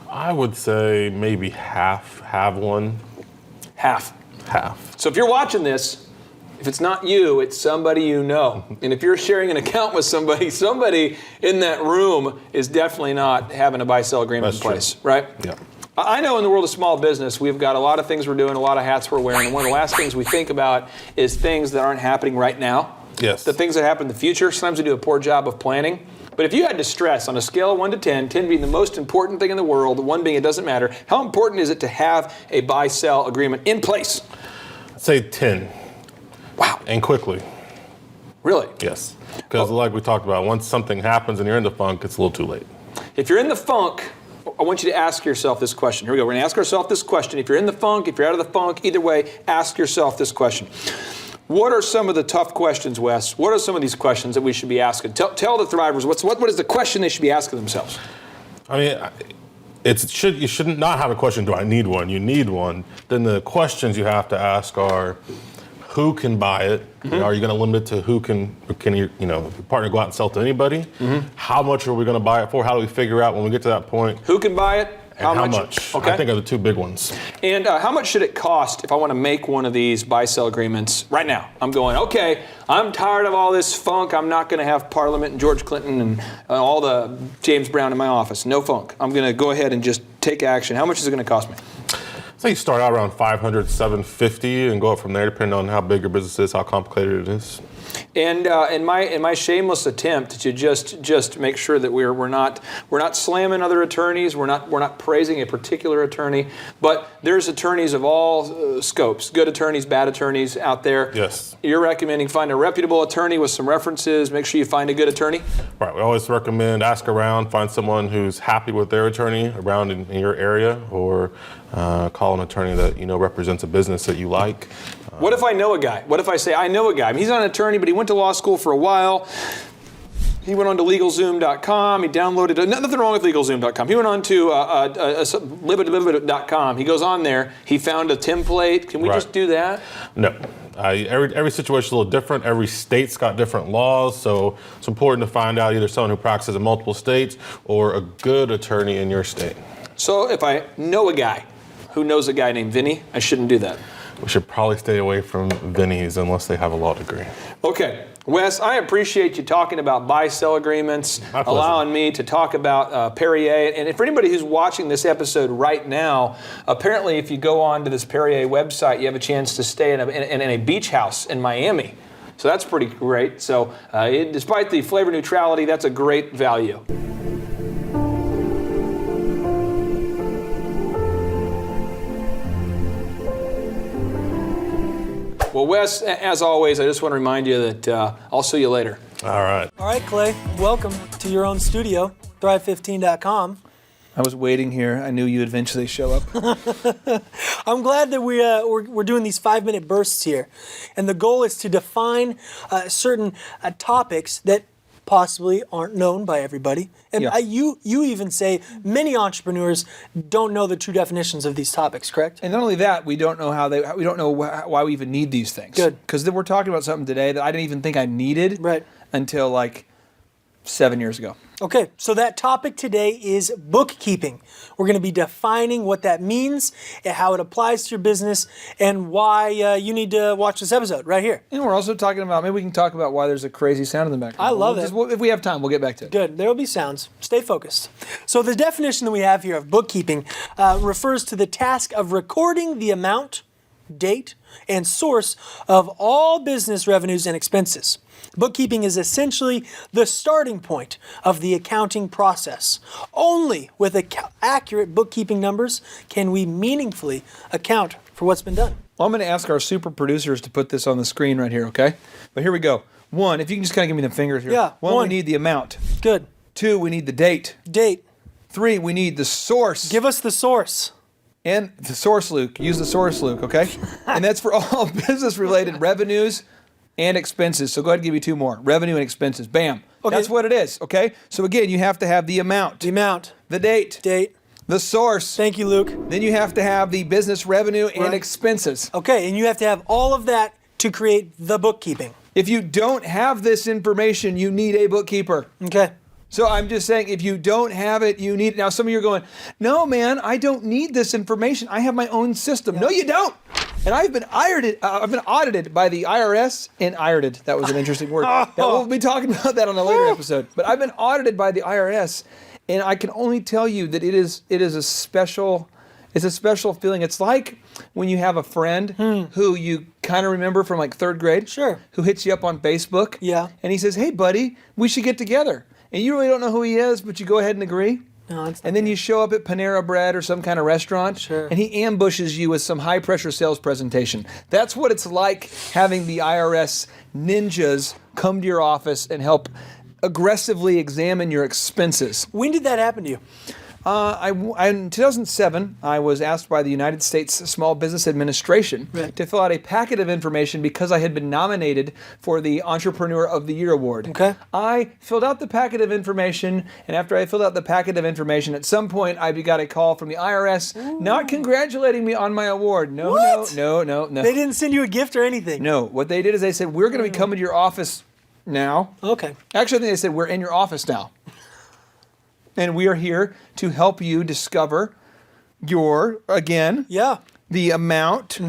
I would say maybe half have one. Half. Half. So if you're watching this, if it's not you, it's somebody you know. And if you're sharing an account with somebody in that room is definitely not having a buy-sell agreement That's in place, true. right? Yeah. I know in the world of small business, we've got a lot of things we're doing, a lot of hats we're wearing, and one of the last things we think about is things that aren't happening right now. Yes. The things that happen in the future. Sometimes we do a poor job of planning. But if you had to stress on a scale of 1 to 10, 10 being the most important thing in the world, 1 being it doesn't matter, how important is it to have a buy-sell agreement in place? I'd say 10. Wow. And quickly. Really? Yes. Because like we talked about, once something happens and you're in the funk, it's a little too late. If you're in the funk, I want you to ask yourself this question. Here we go. We're going to ask ourselves this question. If you're in the funk, if you're out of the funk, either way, ask yourself this question. What are some of the tough questions, Wes? What are some of these questions that we should be asking? Tell the thrivers, what is the question they should be asking themselves? I mean, you should not have a question, do I need one? You need one. Then the questions you have to ask are, who can buy it? Mm-hmm. Are you going to limit it to who can your partner go out and sell to anybody? Mm-hmm. How much are we going to buy it for? How do we figure out when we get to that point? Who can buy it? And how much? Okay. I think are the two big ones. And how much should it cost if I want to make one of these buy-sell agreements right now? I'm going, okay, I'm tired of all this funk. I'm not going to have Parliament and George Clinton and all the James Brown in my office. No funk. I'm going to go ahead and just take action. How much is it going to cost me? So you start out around $500, $750 and go up from there depending on how big your business is, how complicated it is. And in my shameless attempt to just make sure that we're not slamming other attorneys, we're not praising a particular attorney, but there's attorneys of all scopes, good attorneys, bad attorneys out there. Yes. You're recommending find a reputable attorney with some references. Make sure you find a good attorney. Right. We always recommend ask around, find someone who's happy with their attorney around in your area, or call an attorney that represents a business that you like. What if I know a guy? What if I say I know a guy? He's not an attorney, but he went to law school for a while. He went on to LegalZoom.com. He downloaded, nothing wrong with LegalZoom.com. He went on to Libid.com. He goes on there. He found a template. Can we just do that? No. Every situation is a little different. Every state's got different laws, so it's important to find out either someone who practices in multiple states or a good attorney in your state. So if I know a guy who knows a guy named Vinny, I shouldn't do that. We should probably stay away from Vinnies unless they have a law degree. Okay. Wes, I appreciate you talking about buy-sell agreements, allowing me to talk about Perrier. And for anybody who's watching this episode right now, apparently if you go on to this Perrier website, you have a chance to stay in a beach house in Miami. So that's pretty great. So despite the flavor neutrality, that's a great value. Well, Wes, as always, I just want to remind you that I'll see you later. All right. All right, Clay, welcome to your own studio, Thrive15.com. I was waiting here. I knew you'd eventually show up. I'm glad that we're doing these 5-minute bursts here. And the goal is to define certain topics that possibly aren't known by everybody. And Yeah. you even say many entrepreneurs don't know the true definitions of these topics, correct? And not only that, we don't know why we even need these things. Good. Because we're talking about something today that I didn't even think I needed Right. until like 7 years ago. Okay, so that topic today is bookkeeping. We're going to be defining what that means, and how it applies to your business, and why you need to watch this episode right here. And we're also talking about, maybe we can talk about why there's a crazy sound in the background. I love it. If we have time, we'll get back to it. Good, there will be sounds. Stay focused. So the definition that we have here of bookkeeping refers to the task of recording the amount, date, and source of all business revenues and expenses. Bookkeeping is essentially the starting point of the accounting process. Only with accurate bookkeeping numbers can we meaningfully account for what's been done. Well, I'm going to ask our super producers to put this on the screen right here, okay? But here we go. 1, if you can just kind of give me the fingers here. Yeah, 1, one. we need the amount. Good. 2, we need the date. Date. 3, we need the source. Give us the source. And the source, Luke. Use the source, Luke, okay? And that's for all business-related revenues and expenses. So go ahead and give me 2 more. Revenue and expenses. Bam. Okay. That's what it is, okay? So again, you have to have the amount. The amount. The date. Date. The source. Thank you, Luke. Then you have to have the business revenue and Right. expenses. Okay, and you have to have all of that to create the bookkeeping. If you don't have this information, you need a bookkeeper. Okay. So I'm just saying, if you don't have it, you need it. Now, some of you are going, no, man, I don't need this information. I have my own system. No, you don't. And I've been audited by the IRS and audited. That was an interesting word. We'll be talking about that on a later episode. But I've been audited by the IRS, and I can only tell you that it is a special. It's a special feeling. It's like when you have a friend who you kind of remember from like 3rd grade. Sure. Who hits you up on Facebook. Yeah. And he says, hey, buddy, we should get together. And you really don't know who he is, but you go ahead and agree. No, it's not And then good. you show up at Panera Bread or some kind of restaurant, Sure. and he ambushes you with some high-pressure sales presentation. That's what it's like having the IRS ninjas come to your office and help aggressively examine your expenses. When did that happen to you? In 2007, I was asked by the United States Small Business Administration Right. to fill out a packet of information because I had been nominated for the Entrepreneur of the Year Award. Okay. I filled out the packet of information, and after I filled out the packet of information, at some point I got a call from the IRS not congratulating me on my award. No, What? no. They didn't send you a gift or anything. No, what they did is they said, we're going to be coming to your office now. Okay. Actually, I think they said, we're in your office now. And we are here to help you discover Yeah. the amount,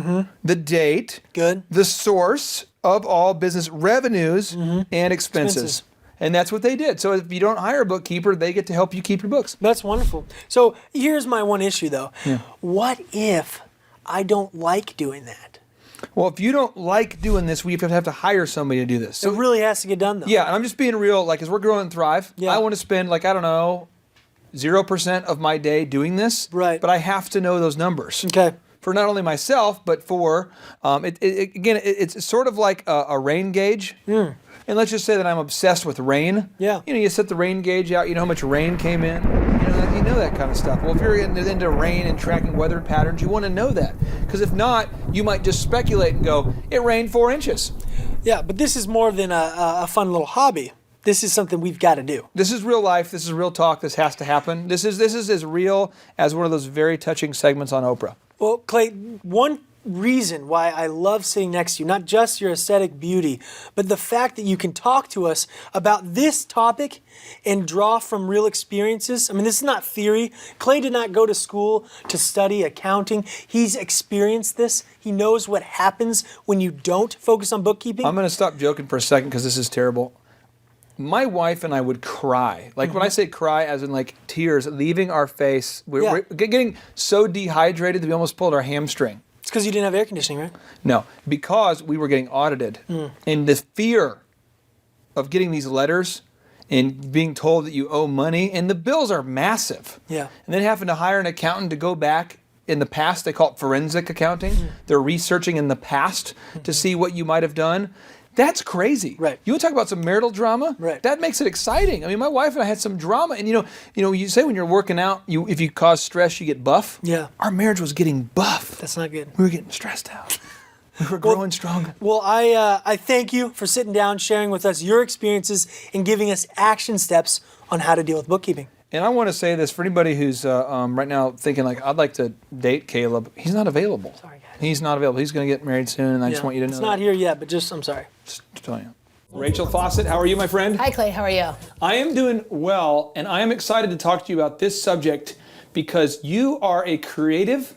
the date, Good. the source of all business revenues and expenses. Expenses. And that's what they did. So if you don't hire a bookkeeper, they get to help you keep your books. That's wonderful. So here's my one issue, though. What if I don't like doing that? Well, if you don't like doing this, we have to hire somebody to do this. It So really has to get done, though. yeah, and I'm just being real. Like, as we're growing Thrive, Yeah. I want to spend, 0% of my day doing this. Right. But I have to know those numbers. Okay. For not only myself, but for, it's sort of like a rain gauge. And let's just say that I'm obsessed with rain. Yeah. You set the rain gauge out, you know how much rain came in. You know that kind of stuff. Well, if you're into rain and tracking weather patterns, you want to know that. Because if not, you might just speculate and go, it rained 4 inches. Yeah, but this is more than a fun little hobby. This is something we've got to do. This is real life. This is real talk. This has to happen. This is as real as one of those very touching segments on Oprah. Well, Clay, one reason why I love sitting next to you, not just your aesthetic beauty, but the fact that you can talk to us about this topic and draw from real experiences. I mean, this is not theory. Clay did not go to school to study accounting. He's experienced this. He knows what happens when you don't focus on bookkeeping. I'm going to stop joking for a second because this is terrible. My wife and I would cry. Like when I say cry, as in like tears leaving our face. We're getting so dehydrated that we almost pulled our hamstring. It's because you didn't have air conditioning, right? No, because we were getting audited. And the fear of getting these letters and being told that you owe money, and the bills are massive. Yeah. And then having to hire an accountant to go back in the past, they call it forensic accounting. They're researching in the past to see what you might have done. That's crazy. Right. You want to talk about some marital drama? Right. That makes it exciting. I mean, my wife and I had some drama, and you say when you're working out, if you cause stress, you get buff. Yeah. Our marriage was getting buff. That's not good. We were getting stressed out. We're growing stronger. Well, I thank you for sitting down, sharing with us your experiences, and giving us action steps on how to deal with bookkeeping. And I want to say this for anybody who's right now thinking like, I'd like to date Caleb. He's not available. Sorry, guys. He's not available. He's going to get married soon, and I just want you to know it's not here yet, but I'm sorry. Just telling you. Rachel Fawcett, how are you, my friend? Hi, Clay. How are you? I am doing well, and I am excited to talk to you about this subject because you are a creative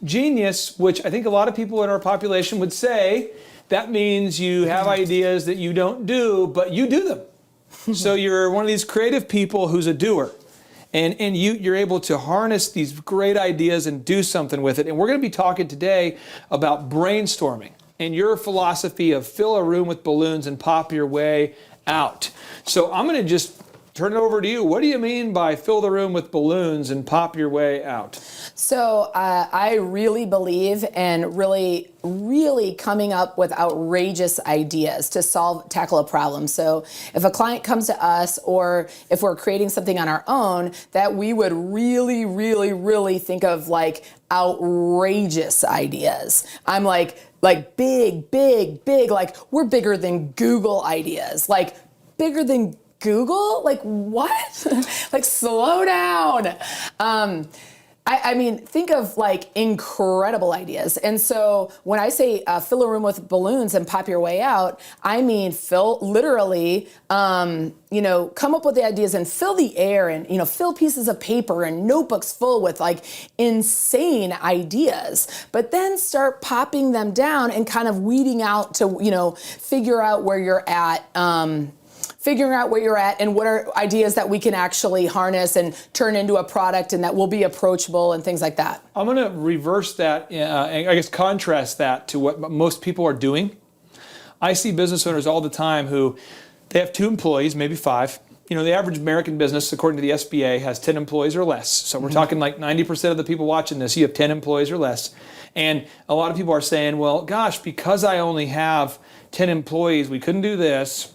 genius, which I think a lot of people in our population would say that means you have ideas that you don't do, but you do them. So you're one of these creative people who's a doer. And you're able to harness these great ideas and do something with it. And we're going to be talking today about brainstorming and your philosophy of fill a room with balloons and pop your way out. So I'm going to just turn it over to you. What do you mean by fill the room with balloons and pop your way out? So I really believe in really coming up with outrageous ideas to tackle a problem. So if a client comes to us, or if we're creating something on our own, that we would really think of like outrageous ideas. I'm like big, like we're bigger than Google ideas, like bigger than Google? Like what? Like slow down. I mean, think of like incredible ideas. And so when I say fill a room with balloons and pop your way out, I mean literally, come up with the ideas and fill the air and, fill pieces of paper and notebooks full with like insane ideas, but then start popping them down and kind of weeding out to, figure out where you're at, and what are ideas that we can actually harness and turn into a product and that will be approachable and things like that. I'm going to reverse that, and I guess contrast that to what most people are doing. I see business owners all the time who they have 2 employees, maybe 5. The average American business, according to the SBA, has 10 employees or less. So we're talking like 90% of the people watching this, you have 10 employees or less. And a lot of people are saying, well, gosh, because I only have 10 employees, we couldn't do this.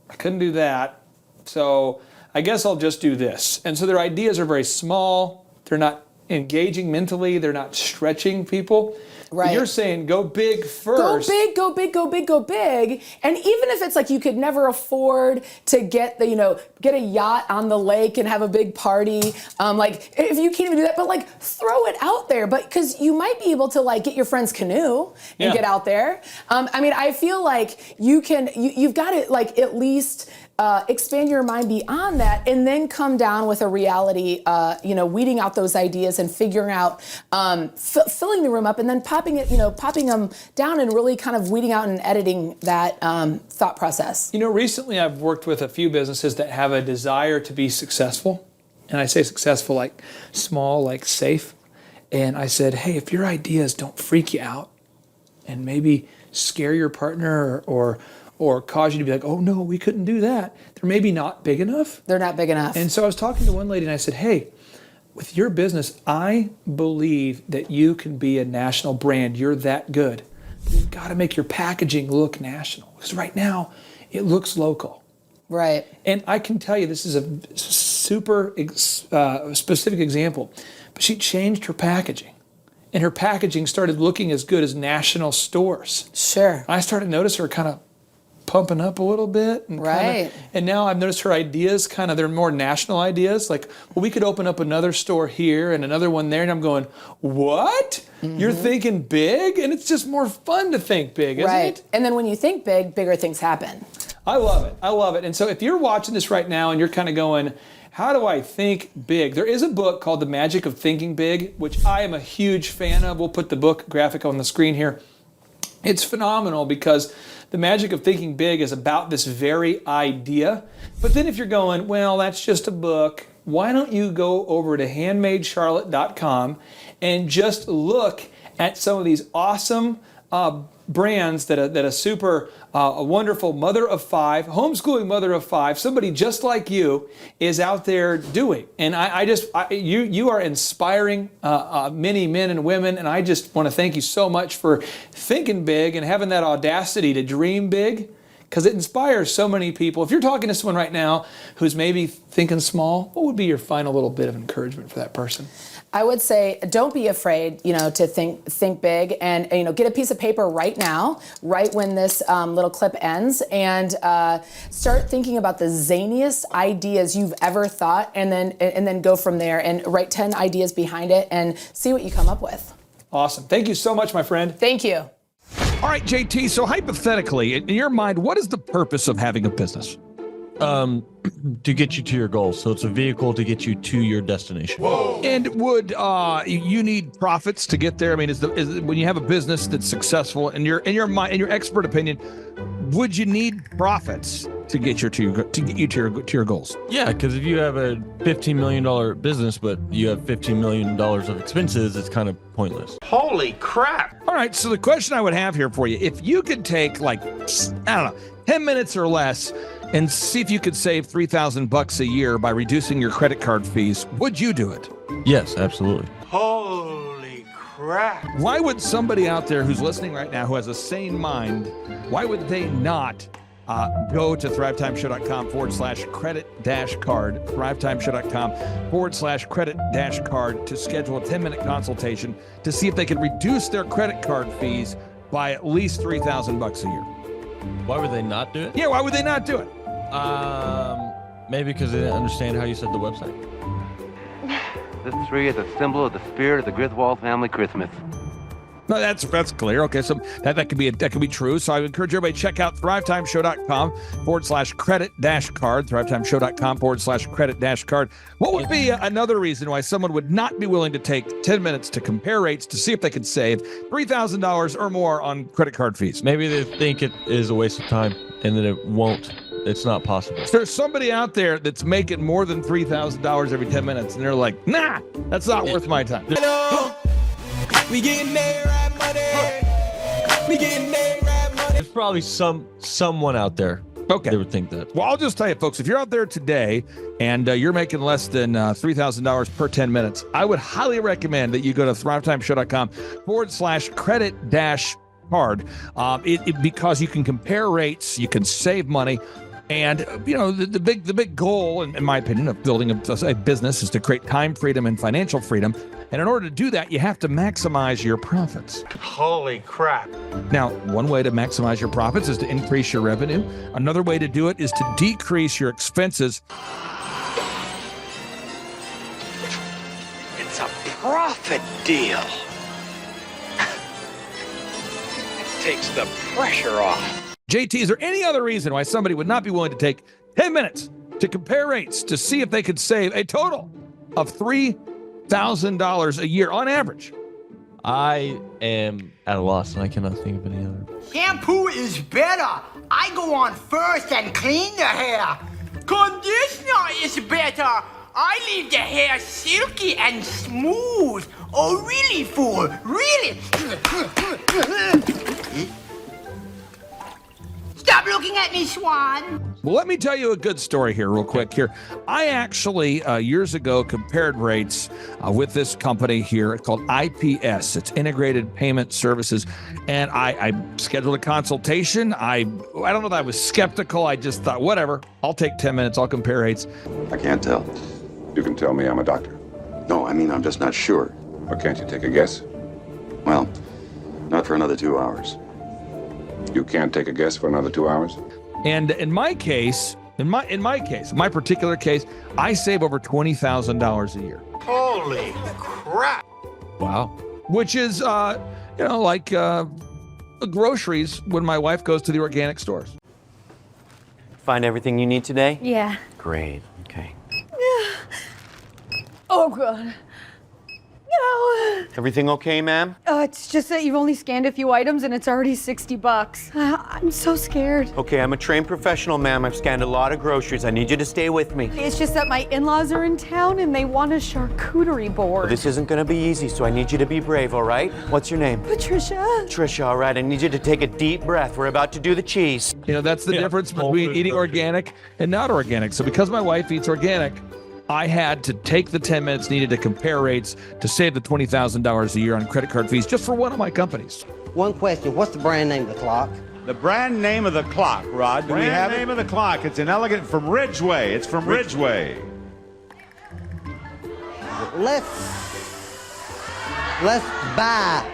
I couldn't do that, so I guess I'll just do this. And so their ideas are very small. They're not engaging mentally. They're not stretching people. Right. But you're saying go big first. Go big. And even if it's like you could never afford to get a yacht on the lake and have a big party, like if you can't even do that, but like throw it out there. But because you might be able to like get your friend's canoe and get out there. I feel like you've got to like at least expand your mind beyond that, and then come down with a reality, weeding out those ideas and figuring out, filling the room up, and then popping them down and really kind of weeding out and editing that thought process. Recently I've worked with a few businesses that have a desire to be successful, and I say successful like small, like safe. And I said, hey, if your ideas don't freak you out and maybe scare your partner or cause you to be like, oh no, we couldn't do that, they're maybe not big enough. They're not big enough. And so I was talking to one lady and I said, hey, with your business, I believe that you can be a national brand. You're that good. You've got to make your packaging look national, because right now it looks local. Right. And I can tell you, this is a super specific example, but she changed her packaging. And her packaging started looking as good as national stores. Sure. I started to notice her kind of pumping up a little bit. And now I've noticed her ideas they're more national ideas. Like, well, we could open up another store here and another one there. And I'm going, what? Mm-hmm. You're thinking big? And it's just more fun to think big, isn't it? And then when you think big, bigger things happen. I love it. And so if you're watching this right now and you're kind of going, how do I think big? There is a book called The Magic of Thinking Big, which I am a huge fan of. We'll put the book graphic on the screen here. It's phenomenal because The Magic of Thinking Big is about this very idea. But then if you're going, well, that's just a book, why don't you go over to handmadecharlotte.com and just look at some of these awesome brands that a super a wonderful mother of 5, homeschooling mother of 5, somebody just like you is out there doing. And you are inspiring many men and women, and I just want to thank you so much for thinking big and having that audacity to dream big, because it inspires so many people. If you're talking to someone right now who's maybe thinking small, what would be your final little bit of encouragement for that person? I would say don't be afraid, to think big, and get a piece of paper right now, right when this little clip ends, and start thinking about the zaniest ideas you've ever thought, and then go from there and write 10 ideas behind it and see what you come up with. Awesome. Thank you so much, my friend. Thank you. All right, JT, so hypothetically, in your mind, what is the purpose of having a business? To get you to your goals. So it's a vehicle to get you to your destination. Whoa. And would you need profits to get there? I mean, is when you have a business that's successful, in your mind, in your expert opinion, would you need profits to get you to your goals? Yeah, because if you have a $15 million business, but you have $15 million of expenses, it's kind of pointless. Holy crap! All right, so the question I would have here for you, if you could take 10 minutes or less and see if you could save $3,000 a year by reducing your credit card fees, would you do it? Yes, absolutely. Holy crap. Why would somebody out there who's listening right now who has a sane mind, why would they not go to thrivetimeshow.com/credit-card, thrivetimeshow.com/credit-card to schedule a 10-minute consultation to see if they can reduce their credit card fees by at least $3,000 a year. Why would they not do it? Yeah, why would they not do it? Maybe because they didn't understand how you said the website. The 3 is a symbol of the spirit of the Griswold family Christmas. No, that's clear. Okay, so that could be true. So I would encourage everybody to check out thrivetimeshow.com/credit-card, thrivetimeshow.com/credit-card. What would be another reason why someone would not be willing to take 10 minutes to compare rates to see if they could save $3,000 or more on credit card fees? Maybe they think it is a waste of time and that it won't. It's not possible. There's somebody out there that's making more than $3,000 every 10 minutes, and they're like, nah, that's not worth my time. We getting there, right money. We getting there, right money. There's probably someone out there that would think that. Well, I'll just tell you, folks, if you're out there today and you're making less than $3,000 per 10 minutes, I would highly recommend that you go to thrivetimeshow.com/credit-card because you can compare rates, you can save money. And, the big goal, in my opinion, of building a business is to create time freedom and financial freedom. And in order to do that, you have to maximize your profits. Holy crap. Now, one way to maximize your profits is to increase your revenue. Another way to do it is to decrease your expenses. It's a profit deal. It takes the pressure off. JT, is there any other reason why somebody would not be willing to take 10 minutes to compare rates to see if they could save a total of $3,000 a year on average? I am at a loss, and I cannot think of any other. Shampoo is better. I go on first and clean the hair. Conditioner is better. I leave the hair silky and smooth. Oh, really, fool? Really? Stop looking at me, Swan. Well, let me tell you a good story here real quick here. I actually, years ago, compared rates with this company here called IPS. It's Integrated Payment Services. And I scheduled a consultation. I don't know that I was skeptical. I just thought, whatever, I'll take 10 minutes. I'll compare rates. I can't tell. You can tell me I'm a doctor. No, I mean, I'm just not sure. Or can't you take a guess? Well, not for another 2 hours. You can't take a guess for another 2 hours? And in my case, my particular case, I save over $20,000 a year. Holy crap. Wow. Which is, like groceries when my wife goes to the organic stores. Find everything you need today? Yeah. Great. Okay. Oh, God. No. Everything okay, ma'am? It's just that you've only scanned a few items and it's already $60. I'm so scared. Okay, I'm a trained professional, ma'am. I've scanned a lot of groceries. I need you to stay with me. It's just that my in-laws are in town and they want a charcuterie board. Well, this isn't gonna be easy, so I need you to be brave, all right? What's your name? Patricia. Patricia, all right. I need you to take a deep breath. We're about to do the cheese. That's the difference between eating organic and not organic. So because my wife eats organic, I had to take the 10 minutes needed to compare rates to save the $20,000 a year on credit card fees just for one of my companies. One question, what's the brand name of the clock? The brand name of the clock, Rod, do we have it? Brand name of the clock, it's an elegant from Ridgeway. It's from Ridgeway. Let's Let's buy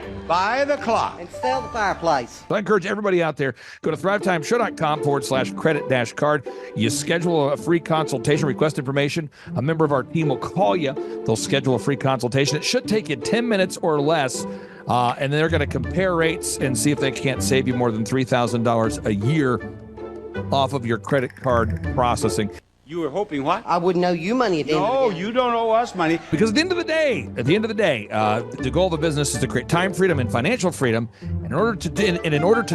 the clock and sell the fireplace. So I encourage everybody out there, go to thrivetimeshow.com/credit-card. You schedule a free consultation, request information. A member of our team will call you. They'll schedule a free consultation. It should take you 10 minutes or less. And then they're going to compare rates and see if they can't save you more than $3,000 a year off of your credit card processing. You were hoping what? I wouldn't owe you money at the end of the No, day. you don't owe us money. Because at the end of the day, the goal of the business is to create time freedom and financial freedom. And in order to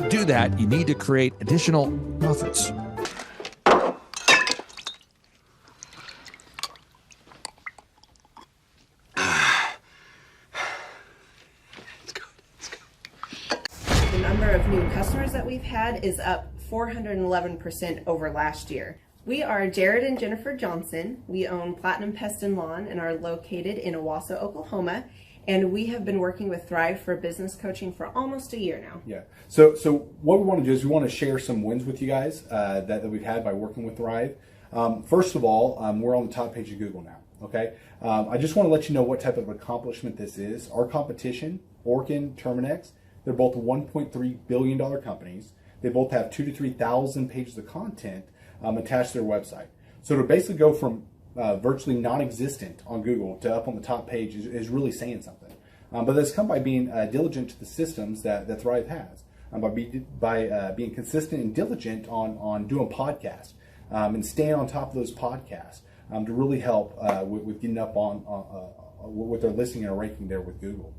do that, you need to create additional profits. The number of new customers that we've had is up 411% over last year. We are Jared and Jennifer Johnson. We own Platinum Pest and Lawn and are located in Owasso, Oklahoma. And we have been working with Thrive for business coaching for almost a year now. Yeah. So what we want to do is we want to share some wins with you guys that we've had by working with Thrive. First of all, we're on the top page of Google now. Okay. I just want to let you know what type of accomplishment this is. Our competition, Orkin, Terminex, they're both $1.3 billion companies. They both have 2,000 to 3,000 pages of content attached to their website. So to basically go from virtually non-existent on Google to up on the top page is really saying something. But that's come by being diligent to the systems that Thrive has, by being consistent and diligent on doing podcasts and staying on top of those podcasts to really help with getting up on with their listing and ranking there with Google.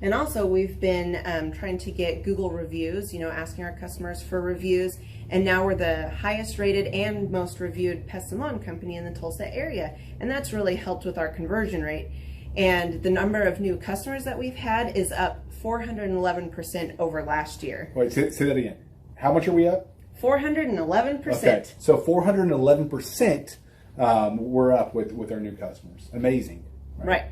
And also we've been trying to get Google reviews, asking our customers for reviews. And now we're the highest rated and most reviewed pest and lawn company in the Tulsa area. And that's really helped with our conversion rate. And the number of new customers that we've had is up 411% over last year. Wait, say that again. How much are we up? 411%. Okay, so 411% we're up with our new customers. Amazing. Right.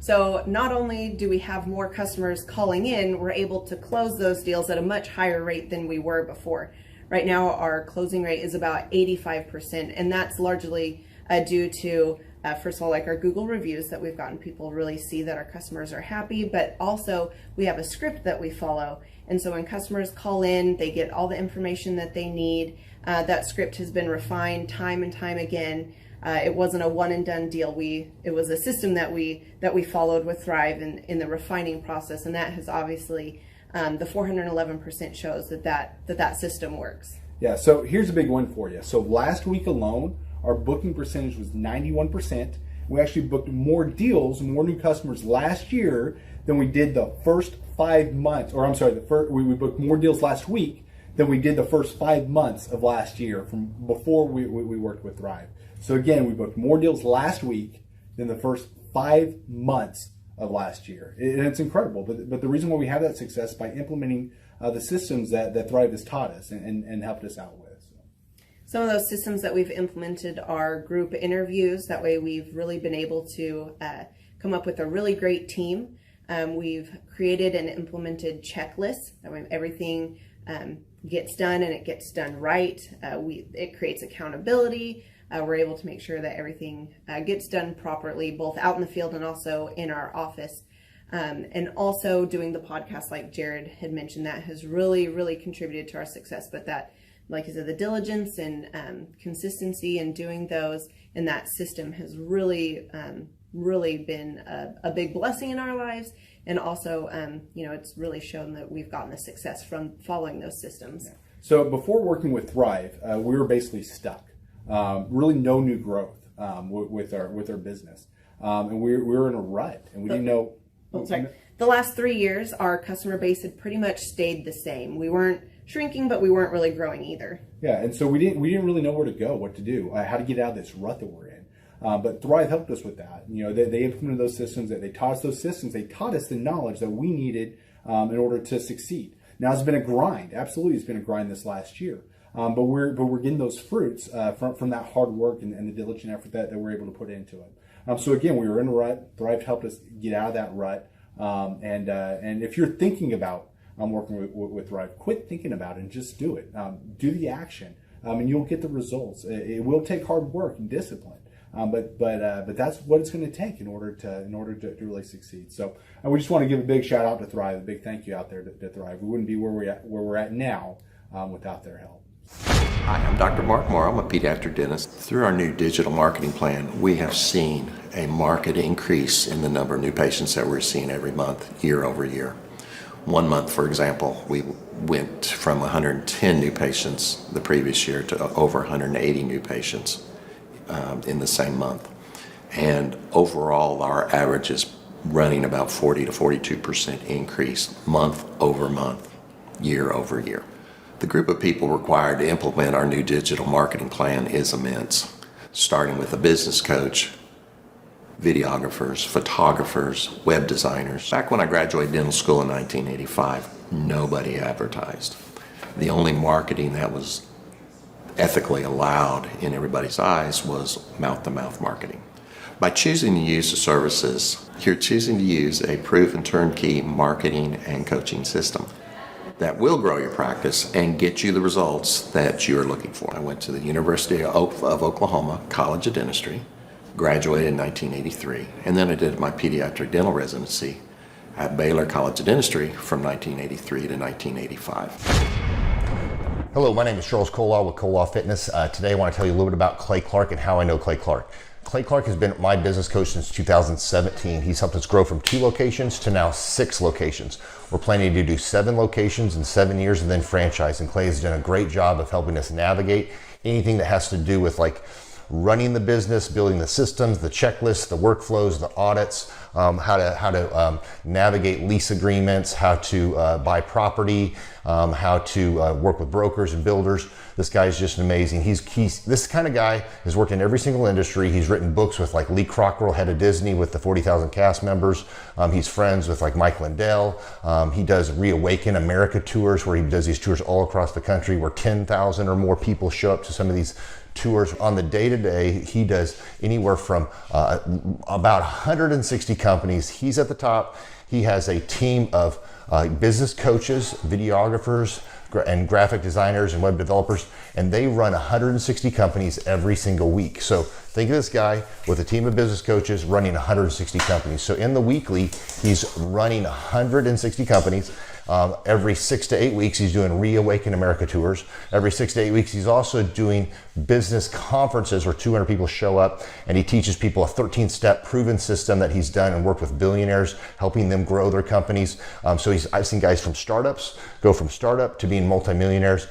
So not only do we have more customers calling in, we're able to close those deals at a much higher rate than we were before. Right now, our closing rate is about 85%, and that's largely due to, first of all, like our Google reviews that we've gotten people really see that our customers are happy, but also we have a script that we follow. And so when customers call in, they get all the information that they need. That script has been refined time and time again. It wasn't a one and done deal. It was a system that we followed with Thrive in the refining process, and that has obviously the 411% shows that system works. Yeah, so here's a big one for you. So last week alone, our booking percentage was 91%. We actually booked more deals, more new customers last year than we did the first 5 months, or I'm sorry, we booked more deals last week than we did the first 5 months of last year from before we worked with Thrive. So again, we booked more deals last week than the first 5 months of last year. And it's incredible. But the reason why we have that success is by implementing the systems that Thrive has taught us and helped us out with. So. Some of those systems that we've implemented are group interviews. That way we've really been able to come up with a really great team. We've created and implemented checklists. That way everything gets done and it gets done right. It creates accountability. We're able to make sure that everything gets done properly, both out in the field and also in our office. And also doing the podcast, like Jared had mentioned, that has really, really contributed to our success. But that, like I said, the diligence and consistency in doing those and that system has really, really been a big blessing in our lives. And also, it's really shown that we've gotten the success from following those systems. Yeah. So before working with Thrive, we were basically stuck. Really no new growth with our business. And we were in a rut and we didn't know. The last 3 years, our customer base had pretty much stayed the same. We weren't shrinking, but we weren't really growing either. Yeah, and so we didn't really know where to go, what to do, how to get out of this rut that we're in. But Thrive helped us with that. They implemented those systems. They taught us those systems. They taught us the knowledge that we needed in order to succeed. Now it's been a grind. Absolutely, it's been a grind this last year. But we're getting those fruits from that hard work and the diligent effort that we're able to put into it. So again, we were in a rut. Thrive helped us get out of that rut. And if you're thinking about working with Thrive, quit thinking about it and just do it. Do the action, and you'll get the results. It will take hard work and discipline, But that's what it's going to take in order to really succeed. So we just want to give a big shout out to Thrive, a big thank you out there to Thrive. We wouldn't be where we're at now without their help. Hi, I'm Dr. Mark Moore. I'm a pediatric dentist. Through our new digital marketing plan, we have seen a marked increase in the number of new patients that we're seeing every month, year over year. 1 month, for example, we went from 110 new patients the previous year to over 180 new patients in the same month. And overall, our average is running about 40 to 42% increase month over month, year over year. The group of people required to implement our new digital marketing plan is immense, starting with a business coach, videographers, photographers, web designers. Back when I graduated dental school in 1985, nobody advertised. The only marketing that was ethically allowed in everybody's eyes was mouth-to-mouth marketing. By choosing to use the services, you're choosing to use a proven turnkey marketing and coaching system that will grow your practice and get you the results that you're looking for. I went to the University of Oklahoma College of Dentistry, graduated in 1983, and then I did my pediatric dental residency at Baylor College of Dentistry from 1983 to 1985. Hello, my name is Charles Kolaw with Kolaw Fitness. Today I want to tell you a little bit about Clay Clark and how I know Clay Clark. Clay Clark has been my business coach since 2017. He's helped us grow from 2 locations to now 6 locations. We're planning to do 7 locations in 7 years and then franchise. And Clay has done a great job of helping us navigate anything that has to do with like running the business, building the systems, the checklists, the workflows, the audits, how to navigate lease agreements, how to buy property, how to work with brokers and builders. This guy is just amazing. He's this kind of guy has worked in every single industry. He's written books with like Lee Crockrell, head of Disney, with the 40,000 cast members. He's friends with like Mike Lindell. He does Reawaken America tours, where he does these tours all across the country, where 10,000 or more people show up to some of these tours. On the day-to-day, he does anywhere from about 160 companies. He's at the top. He has a team of business coaches, videographers, and graphic designers and web developers, and they run 160 companies every single week. So think of this guy with a team of business coaches running 160 companies. So in the weekly, he's running 160 companies. Every 6 to 8 weeks, he's doing Reawaken America tours. Every 6 to 8 weeks, he's also doing business conferences where 200 people show up, and he teaches people a 13-step proven system that he's done and worked with billionaires, helping them grow their companies. So I've seen guys from startups go from startup to being multimillionaires,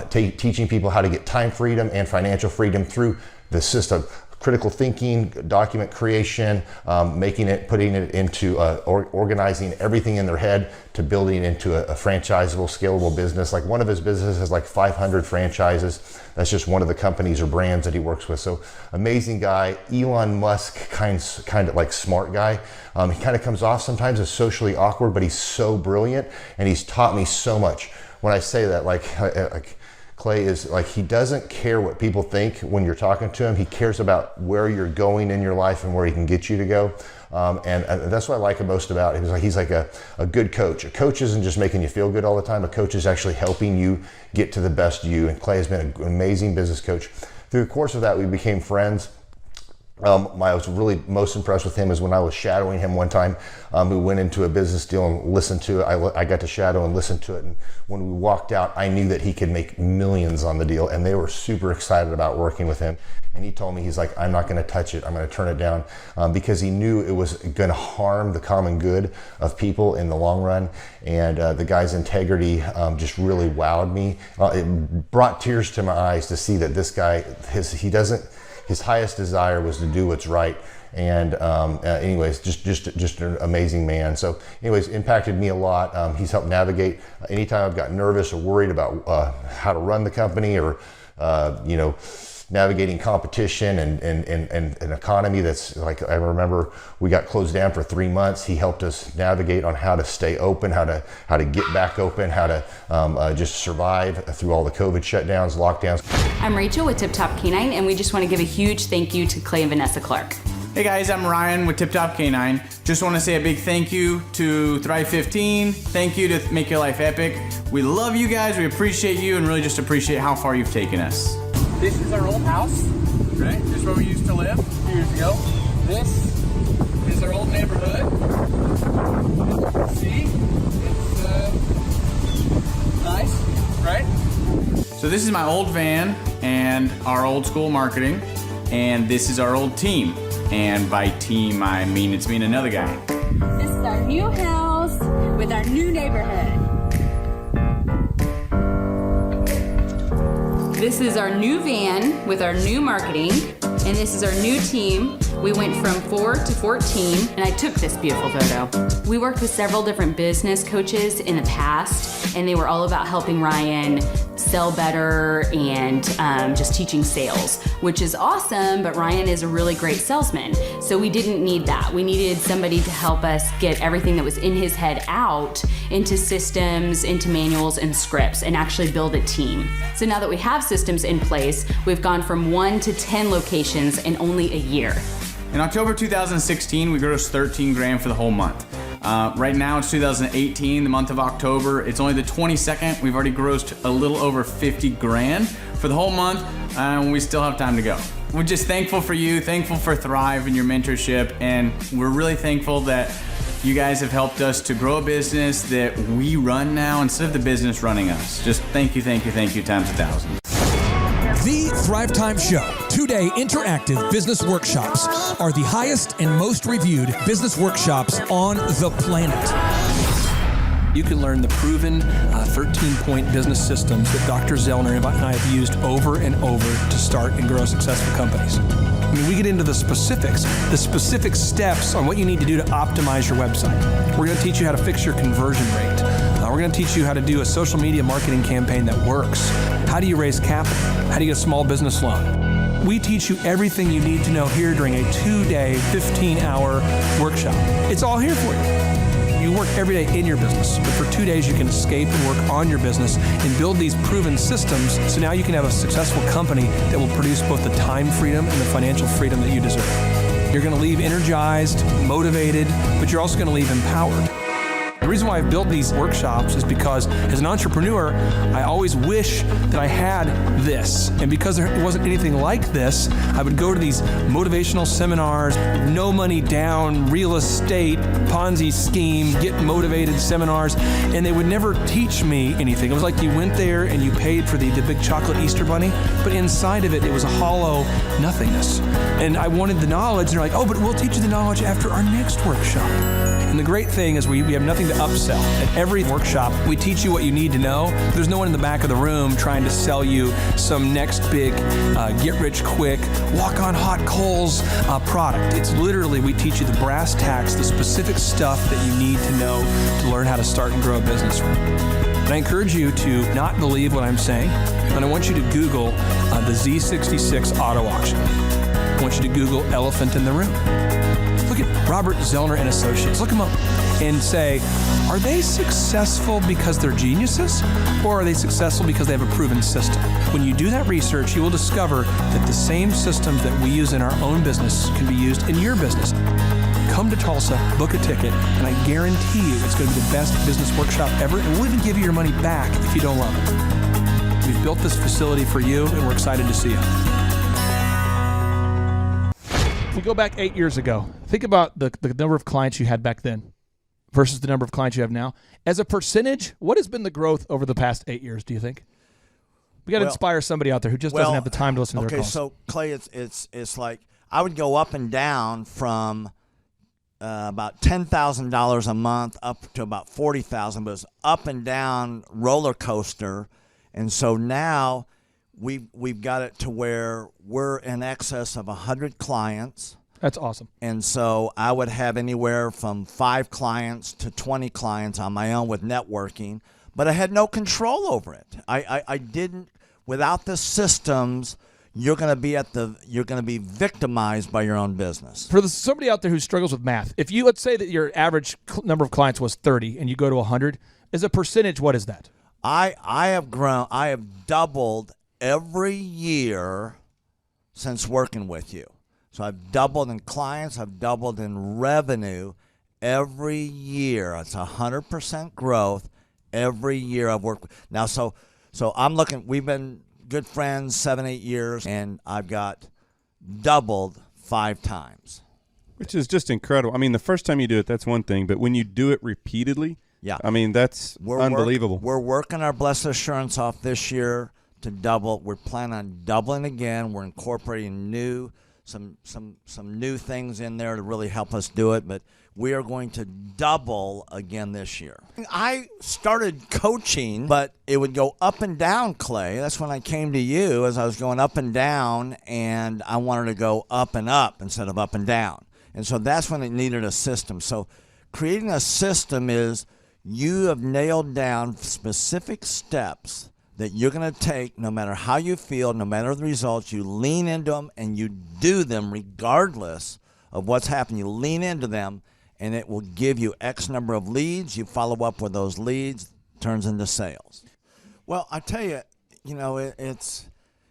teaching people how to get time freedom and financial freedom through the system. Critical thinking, document creation, putting it into organizing everything in their head to building into a franchisable, scalable business. Like one of his businesses has like 500 franchises. That's just one of the companies or brands that he works with. So amazing guy, Elon Musk kind of like smart guy. He kind of comes off sometimes as socially awkward, but he's so brilliant, and he's taught me so much. When I say that, like Clay is like, he doesn't care what people think when you're talking to him. He cares about where you're going in your life and where he can get you to go. And that's what I like most about him. He's like a good coach. A coach isn't just making you feel good all the time. A coach is actually helping you get to the best you. And Clay has been an amazing business coach. Through the course of that, we became friends. I was really most impressed with him is when I was shadowing him one time. We went into a business deal and listened to it. I got to shadow and listen to it. And when we walked out, I knew that he could make millions on the deal, and they were super excited about working with him. And he told me, he's like, I'm not going to touch it. I'm going to turn it down, because he knew it was going to harm the common good of people in the long run. And the guy's integrity just really wowed me. It brought tears to my eyes to see that this guy, his highest desire was to do what's right. And anyways, just an amazing man. So anyways, impacted me a lot. He's helped navigate anytime I've got nervous or worried about how to run the company, or navigating competition and an economy that's like, I remember we got closed down for 3 months. He helped us navigate on how to stay open, how to get back open, how to just survive through all the COVID shutdowns, lockdowns. I'm Rachel with Tip Top Canine, and we just want to give a huge thank you to Clay and Vanessa Clark. Hey guys, I'm Ryan with Tip Top Canine. Just want to say a big thank you to Thrive 15. Thank you to Make Your Life Epic. We love you guys, we appreciate you, and really just appreciate how far you've taken us. This is our old house. right? This is where we used to live a few years ago. This is our old neighborhood. See? It's nice, right? So this is my old van and our old school marketing, and this is our old team. And by team, I mean it's me and another guy. This is our new house with our new neighborhood. This is our new van with our new marketing, and this is our new team. We went from 4 to 14, and I took this beautiful photo. We worked with several different business coaches in the past, and they were all about helping Ryan sell better and just teaching sales, which is awesome, but Ryan is a really great salesman. So we didn't need that. We needed somebody to help us get everything that was in his head out into systems, into manuals and scripts, and actually build a team. So now that we have systems in place, we've gone from 1 to 10 locations in only a year. In October 2016, we grossed 13 grand for the whole month. Right now it's 2018, the month of October. It's only the 22nd. We've already grossed a little over 50 grand for the whole month, and we still have time to go. We're just thankful for you, thankful for Thrive and your mentorship, and we're really thankful that you guys have helped us to grow a business that we run now instead of the business running us. Just thank you, thank you, thank you times 1,000. The Thrivetime Show, 2-day interactive business workshops, are the highest and most reviewed business workshops on the planet. You can learn the proven 13-point business systems that Dr. Zellner and I have used over and over to start and grow successful companies. I mean, we get into the specific steps on what you need to do to optimize your website. We're going to teach you how to fix your conversion rate. We're going to teach you how to do a social media marketing campaign that works. How do you raise capital? How do you get a small business loan? We teach you everything you need to know here during a 2-day, 15-hour workshop. It's all here for you. You work every day in your business, but for 2 days you can escape and work on your business and build these proven systems so now you can have a successful company that will produce both the time freedom and the financial freedom that you deserve. You're going to leave energized, motivated, but you're also going to leave empowered. The reason why I've built these workshops is because as an entrepreneur, I always wish that I had this. And because there wasn't anything like this, I would go to these motivational seminars, no money down, real estate, Ponzi scheme, get motivated seminars, and they would never teach me anything. It was like you went there and you paid for the big chocolate Easter bunny, but inside of it, it was a hollow nothingness. And I wanted the knowledge, and they're like, oh, but we'll teach you the knowledge after our next workshop. And the great thing is we have nothing to upsell. At every workshop, we teach you what you need to know. There's no one in the back of the room trying to sell you some next big get-rich-quick, walk-on-hot coals product. It's literally, we teach you the brass tacks, the specific stuff that you need to know to learn how to start and grow a business. And I encourage you to not believe what I'm saying, and I want you to Google the Z66 auto auction. I want you to Google elephant in the room. Look at Robert Zellner and Associates. Look them up and say, are they successful because they're geniuses, or are they successful because they have a proven system? When you do that research, you will discover that the same systems that we use in our own business can be used in your business. Come to Tulsa, book a ticket, and I guarantee you it's going to be the best business workshop ever, and we'll even give you your money back if you don't love it. We've built this facility for you, and we're excited to see you. If we go back 8 years ago, think about the number of clients you had back then versus the number of clients you have now. As a percentage, what has been the growth over the past 8 years, do you think? We got to inspire somebody out there who just doesn't have the time to listen to their calls. Okay, so Clay, it's like I would go up and down from about $10,000 a month up to about $40,000, but it's up and down roller coaster. And so now we've got it to where we're in excess of 100 clients. That's awesome. And so I would have anywhere from 5 clients to 20 clients on my own with networking, but I had no control over it. I didn't, without the systems, you're going to be victimized by your own business. For somebody out there who struggles with math, if you, let's say that your average number of clients was 30 and you go to 100, as a percentage, what is that? I have doubled every year since working with you. So I've doubled in clients, I've doubled in revenue every year. It's 100% growth every year I've worked with. Now, so I'm looking, we've been good friends 7-8 years, and I've got doubled 5 times. Which is just incredible. I mean, the first time you do it, that's one thing, but when you do it repeatedly, yeah, I mean, that's unbelievable. We're working our Blessed Assurance off this year to double. We're planning on doubling again. We're incorporating some new things in there to really help us do it, but we are going to double again this year. I started coaching, but it would go up and down, Clay. That's when I came to you, as I was going up and down, and I wanted to go up and up instead of up and down. And so that's when it needed a system. So creating a system is you have nailed down specific steps that you're going to take no matter how you feel, no matter the results. You lean into them and you do them regardless of what's happening. You lean into them, and it will give you X number of leads. You follow up with those leads, turns into sales. Well, I tell you, it's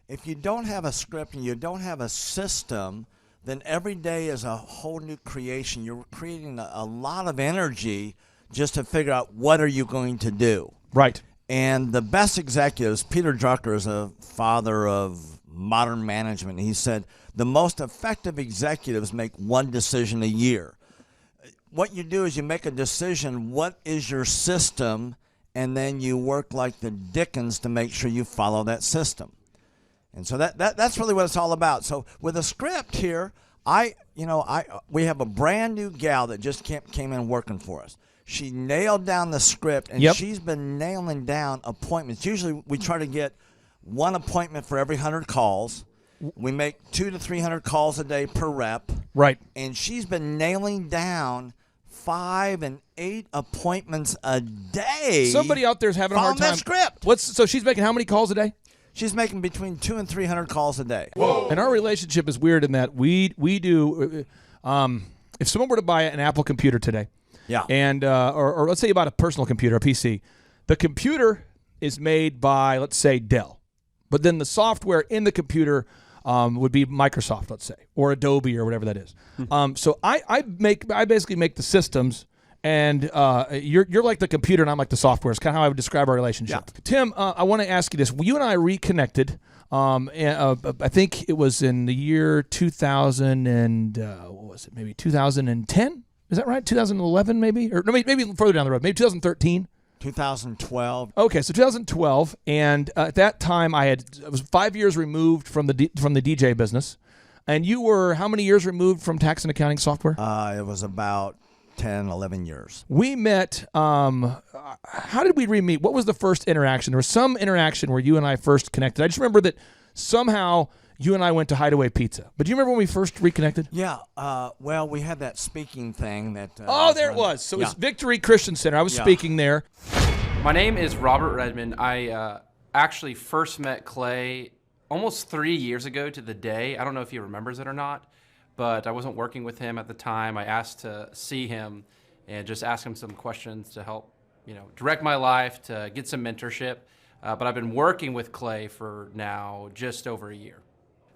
if you don't have a script and you don't have a system, then every day is a whole new creation. You're creating a lot of energy just to figure out what are you going to do. Right. And the best executives, Peter Drucker is a father of modern management. He said the most effective executives make one decision a year. What you do is you make a decision, what is your system, and then you work like the Dickens to make sure you follow that system. And so that's really what it's all about. So with a script here, we have a brand new gal that just came in working for us. She nailed down the script, and she's been nailing down appointments. Usually we try to get one appointment for every 100 calls. We make 200 to 300 calls a day per rep. Right. And she's been nailing down 5 and 8 appointments a day. Somebody out there is having a hard time. That script. So she's making how many calls a day? She's making between 200 and 300 calls a day. Whoa. And our relationship is weird in that we do. If someone were to buy an Apple computer today, yeah, and or let's say you bought a personal computer, a PC, the computer is made by, let's say, Dell, but then the software in the computer would be Microsoft, let's say, or Adobe or whatever that is. So I basically make the systems, and you're like the computer and I'm like the software. It's kind of how I would describe our relationship. Yeah. Tim, I want to ask you this. You and I reconnected. I think it was in the year 2000 and what was it? Maybe 2010. Is that right? 2011, maybe, or no, maybe further down the road. Maybe 2013. 2012. Okay, so 2012, and at that time I was 5 years removed from the DJ business, and you were how many years removed from tax and accounting software? It was about 10, 11 years. We met. How did we re-meet? What was the first interaction? There was some interaction where you and I first connected. I just remember that somehow you and I went to Hideaway Pizza. But do you remember when we first reconnected? Yeah. Well, we had that speaking thing that. There it was. So it's Victory Christian Center. I was speaking there. My name is Robert Redmond. I actually first met Clay almost 3 years ago to the day. I don't know if he remembers it or not, but I wasn't working with him at the time. I asked to see him and just ask him some questions to help, direct my life, to get some mentorship. But I've been working with Clay for now just over a year.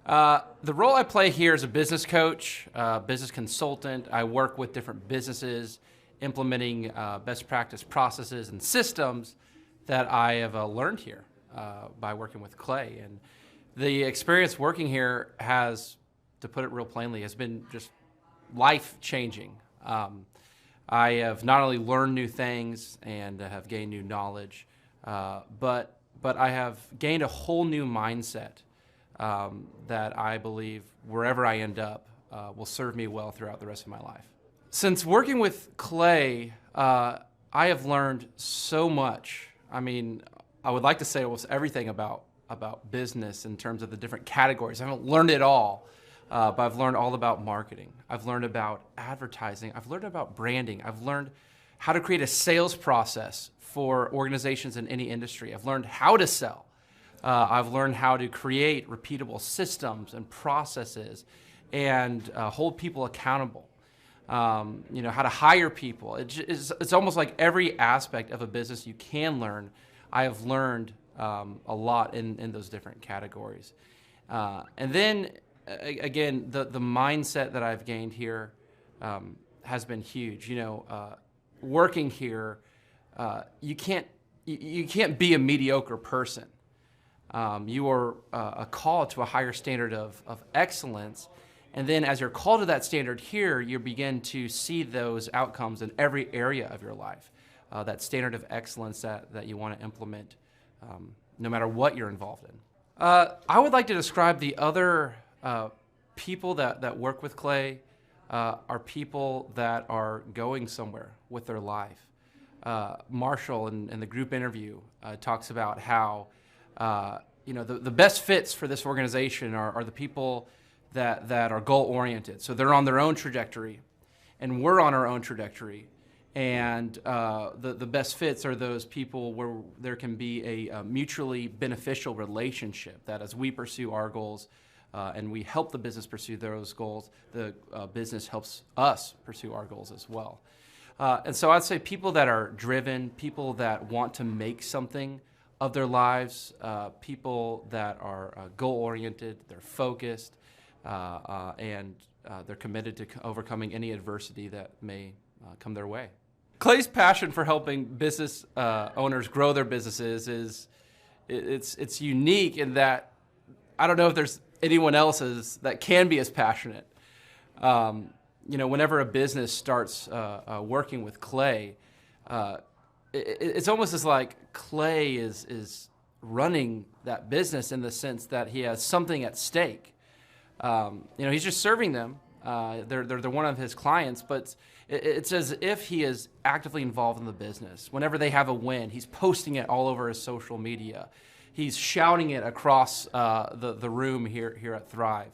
The role I play here is a business coach, business consultant. I work with different businesses, implementing best practice processes and systems that I have learned here by working with Clay. And the experience working here has, to put it real plainly, has been just life-changing. I have not only learned new things and have gained new knowledge, but I have gained a whole new mindset that I believe wherever I end up will serve me well throughout the rest of my life. Since working with Clay, I have learned so much. I mean, I would like to say almost everything about business in terms of the different categories. I haven't learned it all, but I've learned all about marketing. I've learned about advertising. I've learned about branding. I've learned how to create a sales process for organizations in any industry. I've learned how to sell. I've learned how to create repeatable systems and processes and hold people accountable. How to hire people. It's almost like every aspect of a business you can learn. I have learned a lot in those different categories. And then, again, the mindset that I've gained here has been huge. Working here, you can't be a mediocre person. You are a call to a higher standard of excellence. And then as you're called to that standard here, you begin to see those outcomes in every area of your life. That standard of excellence that you want to implement no matter what you're involved in. I would like to describe the other people that work with Clay are people that are going somewhere with their life. Marshall in the group interview talks about how the best fits for this organization are the people that are goal-oriented. So they're on their own trajectory, and we're on our own trajectory. And the best fits are those people where there can be a mutually beneficial relationship, that as we pursue our goals and we help the business pursue those goals, the business helps us pursue our goals as well. And so I'd say people that are driven, people that want to make something of their lives, people that are goal-oriented, they're focused, and they're committed to overcoming any adversity that may come their way. Clay's passion for helping business owners grow their businesses it's unique in that I don't know if there's anyone else that can be as passionate. Whenever a business starts working with Clay, it's almost as like Clay is running that business in the sense that he has something at stake. He's just serving them. They're one of his clients, but it's as if he is actively involved in the business. Whenever they have a win, he's posting it all over his social media. He's shouting it across the room here at Thrive.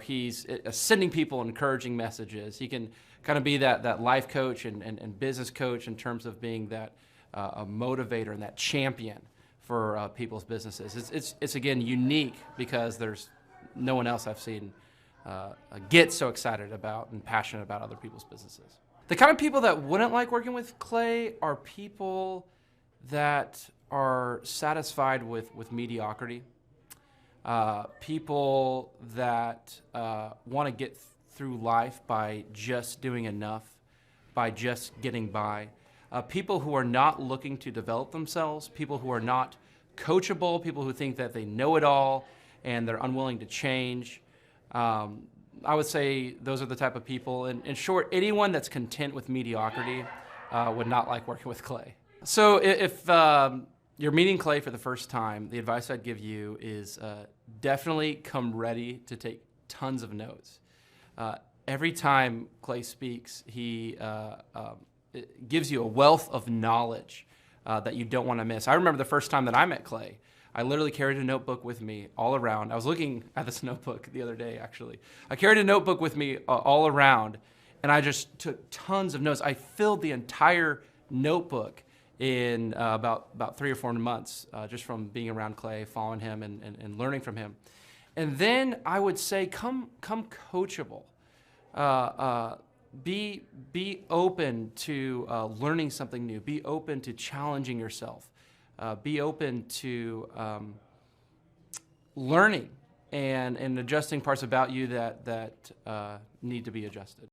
He's sending people encouraging messages. He can kind of be that life coach and business coach in terms of being that a motivator and that champion for people's businesses. It's again unique because there's no one else I've seen get so excited about and passionate about other people's businesses. The kind of people that wouldn't like working with Clay are people that are satisfied with mediocrity. People that want to get through life by just doing enough, by just getting by. People who are not looking to develop themselves, people who are not coachable, people who think that they know it all and they're unwilling to change. I would say those are the type of people. In short, anyone that's content with mediocrity would not like working with Clay. So if you're meeting Clay for the first time, the advice I'd give you is definitely come ready to take tons of notes. Every time Clay speaks, he gives you a wealth of knowledge that you don't want to miss. I remember the first time that I met Clay. I literally carried a notebook with me all around. I was looking at this notebook the other day, actually. I carried a notebook with me all around, and I just took tons of notes. I filled the entire notebook in about 3 or 4 months, just from being around Clay, following him, and learning from him. And then I would say, come coachable. Be open to learning something new. Be open to challenging yourself. Be open to learning and adjusting parts about you that need to be adjusted.